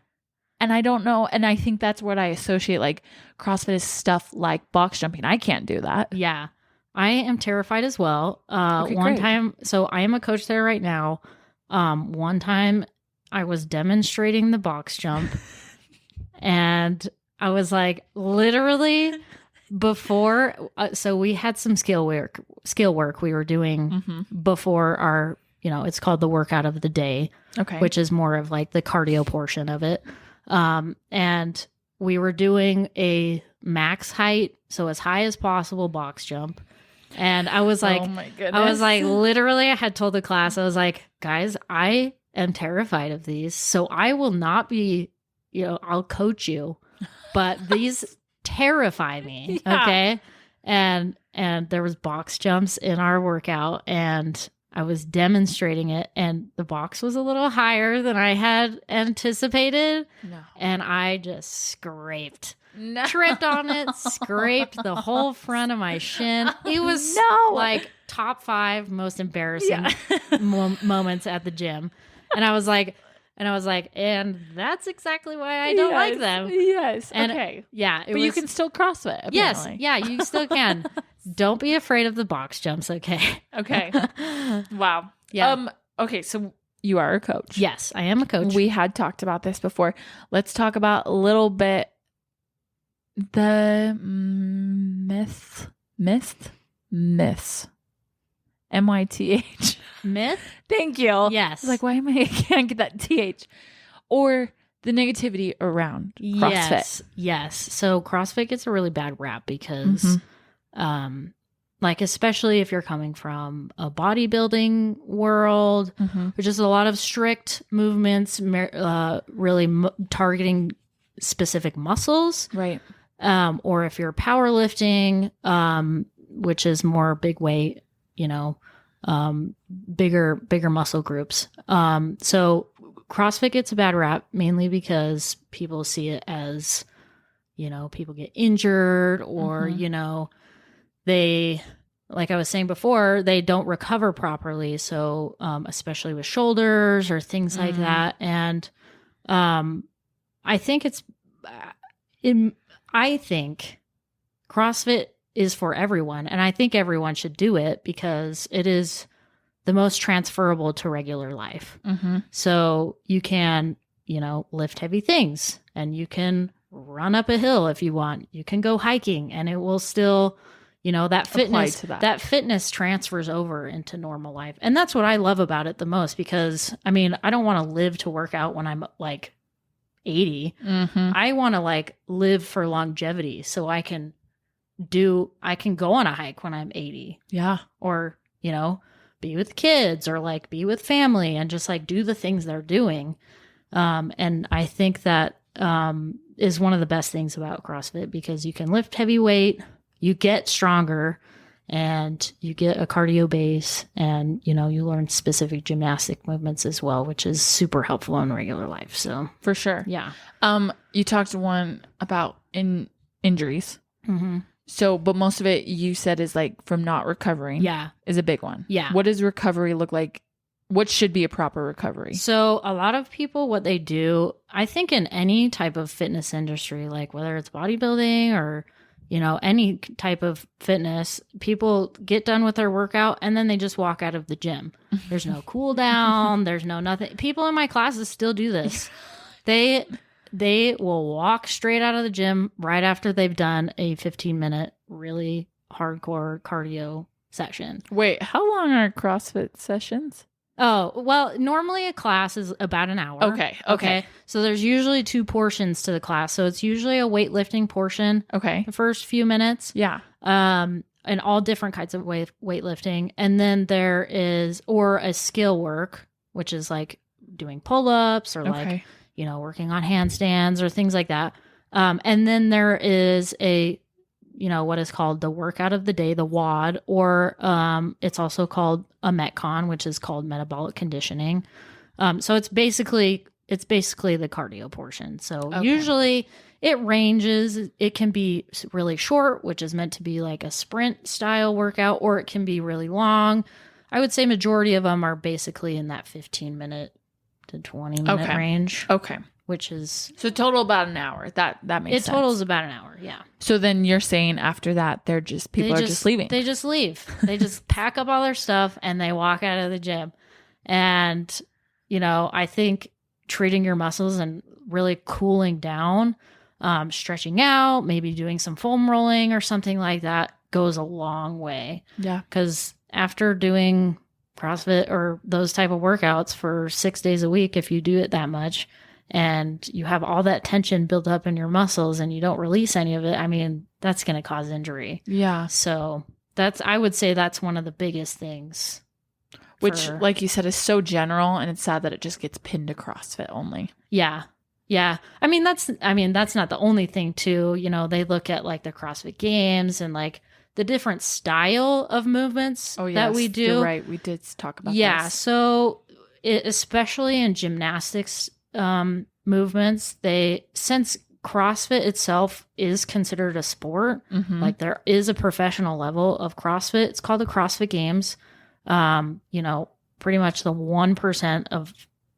Speaker 1: And I don't know. And I think that's what I associate like CrossFit is stuff like box jumping. I can't do that.
Speaker 2: Yeah. I am terrified as well. One time, so I am a coach there right now. One time I was demonstrating the box jump and I was like, literally before, so we had some skill work we were doing before our, it's called the workout of the day, which is more of like the cardio portion of it. And we were doing a max height, so as high as possible box jump. And I was like,
Speaker 1: oh my goodness.
Speaker 2: Literally, I had told the class, I was like, guys, I am terrified of these. So I will not be, I'll coach you, but these terrify me. Yeah. Okay. And there was box jumps in our workout and I was demonstrating it and the box was a little higher than I had anticipated. No. And I just tripped on it, scraped the whole front of my shin. It was like top 5 most embarrassing moments at the gym. And I was like, and that's exactly why I don't like them.
Speaker 1: Yes.
Speaker 2: And
Speaker 1: okay.
Speaker 2: Yeah.
Speaker 1: But you can still CrossFit. Apparently.
Speaker 2: Yes. Yeah, you still can. Don't be afraid of the box jumps. Okay.
Speaker 1: Okay. Wow.
Speaker 2: Yeah.
Speaker 1: Okay. So you are a coach.
Speaker 2: Yes, I am a coach.
Speaker 1: We had talked about this before. Let's talk about a little bit the myths. MYTH.
Speaker 2: Myth?
Speaker 1: Thank you.
Speaker 2: Yes.
Speaker 1: I was like, why I can't get that TH. Or the negativity around CrossFit.
Speaker 2: Yes. So CrossFit gets a really bad rap because, like, especially if you're coming from a bodybuilding world, which is a lot of strict movements, really targeting specific muscles.
Speaker 1: Right.
Speaker 2: Or if you're powerlifting, which is more big weight, bigger muscle groups. So CrossFit gets a bad rap mainly because people see it as, people get injured or, they, like I was saying before, they don't recover properly. So, especially with shoulders or things like that. And, I think I think CrossFit is for everyone. And I think everyone should do it because it is the most transferable to regular life. So you can, lift heavy things and you can run up a hill if you want. You can go hiking and it will still, that fitness transfers over into normal life. And that's what I love about it the most because, I don't want to live to work out when I'm like 80. I want to live for longevity so I can go on a hike when I'm 80.
Speaker 1: Yeah.
Speaker 2: Or, be with kids or be with family and just do the things they're doing. And I think that is one of the best things about CrossFit because you can lift heavy weight, you get stronger, and you get a cardio base and, you learn specific gymnastic movements as well, which is super helpful in regular life. So
Speaker 1: for sure.
Speaker 2: Yeah.
Speaker 1: You talked to one about injuries. So, but most of it you said is from not recovering.
Speaker 2: Yeah.
Speaker 1: Is a big one.
Speaker 2: Yeah.
Speaker 1: What does recovery look like? What should be a proper recovery?
Speaker 2: So a lot of people, what they do, I think in any type of fitness industry, whether it's bodybuilding or, any type of fitness, people get done with their workout and then they just walk out of the gym. There's no cool down. There's no nothing. People in my classes still do this. They will walk straight out of the gym right after they've done a 15-minute really hardcore cardio session.
Speaker 1: Wait, how long are CrossFit sessions?
Speaker 2: Oh, well, normally a class is about an hour.
Speaker 1: Okay.
Speaker 2: So there's usually 2 portions to the class. So it's usually a weightlifting portion.
Speaker 1: Okay.
Speaker 2: The first few minutes.
Speaker 1: Yeah.
Speaker 2: And all different kinds of weightlifting. And then there is, or a skill work, which is like doing pull-ups or like, working on handstands or things like that. And then there is a, what is called the workout of the day, the WOD, or it's also called a Metcon, which is called metabolic conditioning. So it's basically the cardio portion. So usually it ranges. It can be really short, which is meant to be like a sprint style workout, or it can be really long. I would say majority of them are basically in that 15-minute to 20-minute range.
Speaker 1: Okay.
Speaker 2: Which is...
Speaker 1: So total about an hour. That makes sense.
Speaker 2: It totals about an hour, yeah.
Speaker 1: So then you're saying after that, people are just leaving.
Speaker 2: They just leave. They just pack up all their stuff and they walk out of the gym. And, I think treating your muscles and really cooling down, stretching out, maybe doing some foam rolling or something like that goes a long way.
Speaker 1: Yeah.
Speaker 2: Because after doing CrossFit or those type of workouts for 6 days a week, if you do it that much, and you have all that tension built up in your muscles and you don't release any of it, I mean, that's going to cause injury.
Speaker 1: Yeah.
Speaker 2: So I would say that's one of the biggest things.
Speaker 1: Which, like you said, is so general, and it's sad that it just gets pinned to CrossFit only.
Speaker 2: Yeah. Yeah. I mean, that's not the only thing too. They look at like the CrossFit Games and like the different style of movements that we do.
Speaker 1: You're right. We did talk about this.
Speaker 2: So especially in gymnastics movements, since CrossFit itself is considered a sport, like there is a professional level of CrossFit. It's called the CrossFit Games. Pretty much the 1% of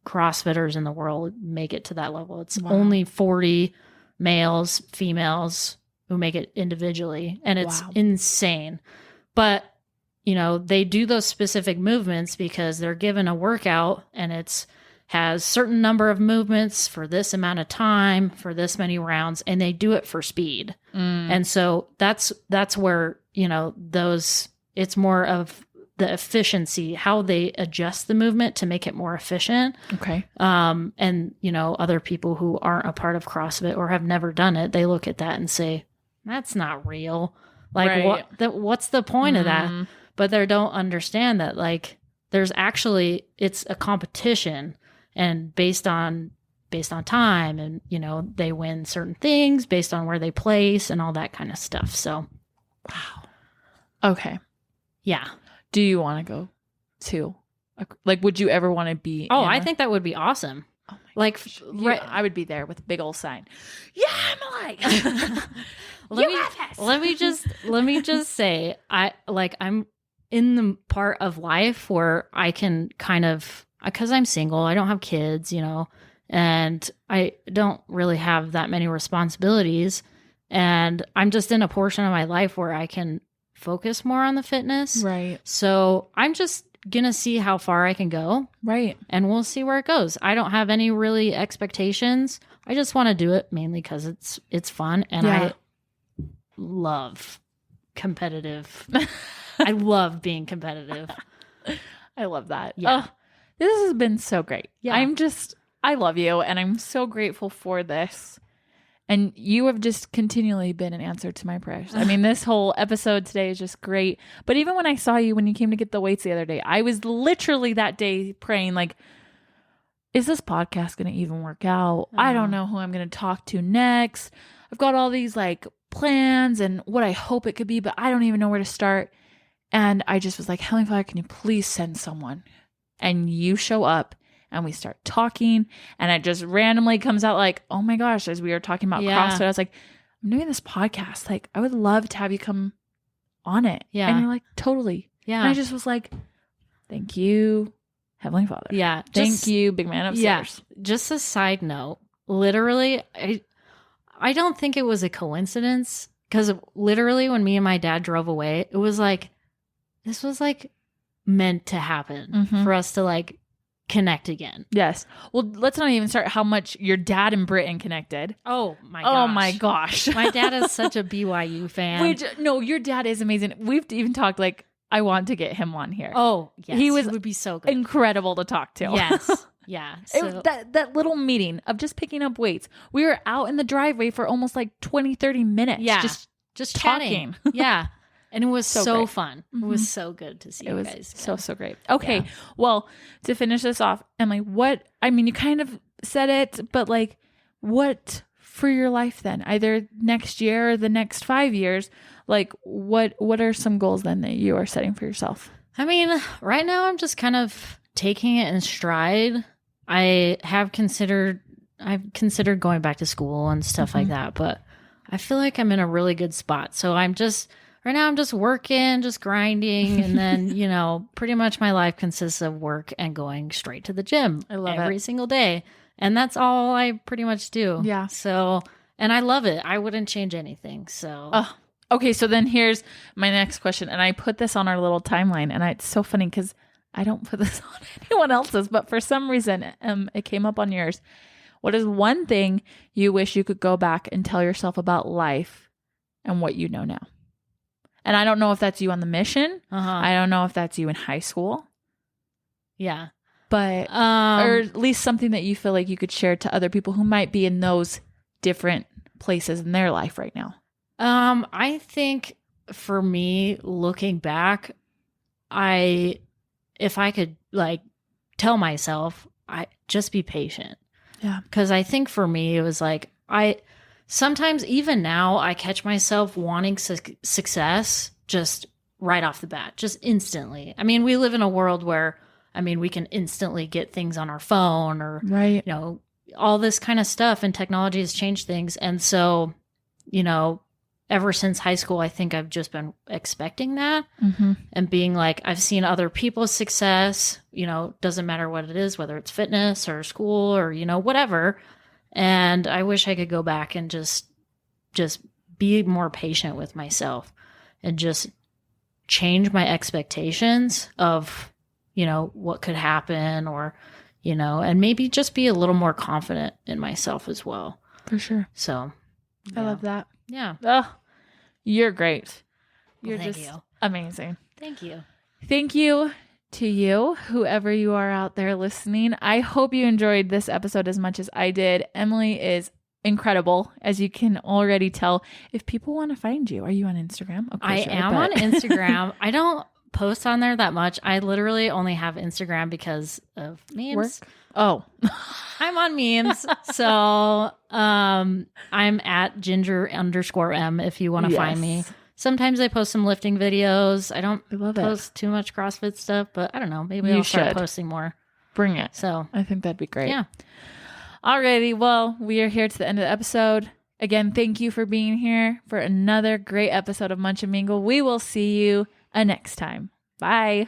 Speaker 2: CrossFitters in the world make it to that level. It's only 40 males, females who make it individually, and it's insane. But they do those specific movements because they're given a workout, and has certain number of movements for this amount of time for this many rounds, and they do it for speed. And so that's where, it's more of the efficiency, how they adjust the movement to make it more efficient.
Speaker 1: Okay.
Speaker 2: And, other people who aren't a part of CrossFit or have never done it, they look at that and say, that's not real. Like, what's the point of that? But they don't understand that, like, it's a competition, and based on time, and, they win certain things based on where they place and all that kind of stuff. So,
Speaker 1: wow. Okay.
Speaker 2: Yeah.
Speaker 1: Do you want to go to, would you ever want to be?
Speaker 2: I think that would be awesome.
Speaker 1: Oh my gosh.
Speaker 2: Right.
Speaker 1: I would be there with a big old sign. Yeah, Emily.
Speaker 2: Let me just say, I'm in the part of life where I can kind of, because I'm single, I don't have kids, and I don't really have that many responsibilities. And I'm just in a portion of my life where I can focus more on the fitness.
Speaker 1: Right.
Speaker 2: So I'm just going to see how far I can go.
Speaker 1: Right.
Speaker 2: And we'll see where it goes. I don't have any really expectations. I just want to do it mainly because it's fun. And I love competitive. I love being competitive.
Speaker 1: I love that.
Speaker 2: Yeah.
Speaker 1: Oh, this has been so great.
Speaker 2: Yeah.
Speaker 1: I love you, and I'm so grateful for this. And you have just continually been an answer to my prayers. I mean, this whole episode today is just great. But even when I saw you, when you came to get the weights the other day, I was literally that day praying, like, is this podcast going to even work out? I don't know who I'm going to talk to next. I've got all these plans and what I hope it could be, but I don't even know where to start. And I just was like, Heavenly Father, can you please send someone? And you show up. And we start talking, and it just randomly comes out like, oh my gosh, as we were talking about CrossFit, I was like, I'm doing this podcast. Like, I would love to have you come on it.
Speaker 2: Yeah.
Speaker 1: And you're like, totally.
Speaker 2: Yeah.
Speaker 1: And I just was like, thank you, Heavenly Father.
Speaker 2: Yeah.
Speaker 1: Thank you, big man upstairs.
Speaker 2: Yeah. Just a side note, literally, I don't think it was a coincidence, because literally when me and my dad drove away, it was like, this was meant to happen for us to connect again.
Speaker 1: Yes. Well, let's not even start how much your dad and Britton connected.
Speaker 2: Oh my gosh.
Speaker 1: Oh my gosh.
Speaker 2: My dad is such a BYU fan.
Speaker 1: No, your dad is amazing. We've even talked I want to get him on here.
Speaker 2: Oh, yes.
Speaker 1: He
Speaker 2: would be so good.
Speaker 1: Incredible to talk to.
Speaker 2: Yes. Yeah. So.
Speaker 1: That little meeting of just picking up weights. We were out in the driveway for almost like 20, 30 minutes.
Speaker 2: Yeah.
Speaker 1: Just
Speaker 2: talking.
Speaker 1: talking.
Speaker 2: Yeah. And it was so
Speaker 1: great.
Speaker 2: fun. It was so good to see you guys.
Speaker 1: So great. Okay. Well, to finish this off, Emily, you kind of said it, but like, what for your life then? Either next year or the next 5 years, like what are some goals then that you are setting for yourself?
Speaker 2: I mean, right now I'm just kind of taking it in stride. I've considered going back to school and stuff like that, but I feel like I'm in a really good spot. So right now I'm just working, just grinding. And then, pretty much my life consists of work and going straight to the gym every single day. And that's all I pretty much do.
Speaker 1: Yeah.
Speaker 2: So, and I love it. I wouldn't change anything. So,
Speaker 1: okay. So then here's my next question. And I put this on our little timeline, and it's so funny because I don't put this on anyone else's, but for some reason, it came up on yours. What is one thing you wish you could go back and tell yourself about life and what you know now? And I don't know if that's you on the mission. I don't know if that's you in high school.
Speaker 2: Yeah.
Speaker 1: But, or at least something that you feel like you could share to other people who might be in those different places in their life right now.
Speaker 2: I think for me, looking back, if I could like tell myself, I just be patient.
Speaker 1: Yeah.
Speaker 2: Cause I think for me, it was like, sometimes even now I catch myself wanting success just right off the bat, just instantly. I mean, we live in a world where, we can instantly get things on our phone or,
Speaker 1: right.
Speaker 2: All this kind of stuff, and technology has changed things. And so, ever since high school, I think I've just been expecting that and being like, I've seen other people's success, doesn't matter what it is, whether it's fitness or school or, whatever. And I wish I could go back and just be more patient with myself and just change my expectations of, what could happen or, and maybe just be a little more confident in myself as well.
Speaker 1: For sure.
Speaker 2: So
Speaker 1: I love that.
Speaker 2: Yeah.
Speaker 1: Oh, you're great. You're
Speaker 2: thank
Speaker 1: just
Speaker 2: you.
Speaker 1: Amazing.
Speaker 2: Thank you.
Speaker 1: Thank you to you, whoever you are out there listening. I hope you enjoyed this episode as much as I did. Emily is incredible, as you can already tell. If people want to find you, are you on Instagram?
Speaker 2: I am on Instagram. I don't post on there that much. I literally only have Instagram because of memes.
Speaker 1: Work? Oh.
Speaker 2: I'm on memes. So I'm at ginger_M if you want to find me. Sometimes I post some lifting videos. I don't post too much CrossFit stuff, but I don't know. Maybe I'll start posting more.
Speaker 1: Bring it.
Speaker 2: So
Speaker 1: I think that'd be great.
Speaker 2: Yeah.
Speaker 1: Alrighty. Well, we are here to the end of the episode. Again, thank you for being here for another great episode of Munch and Mingle. We will see you next time. Bye.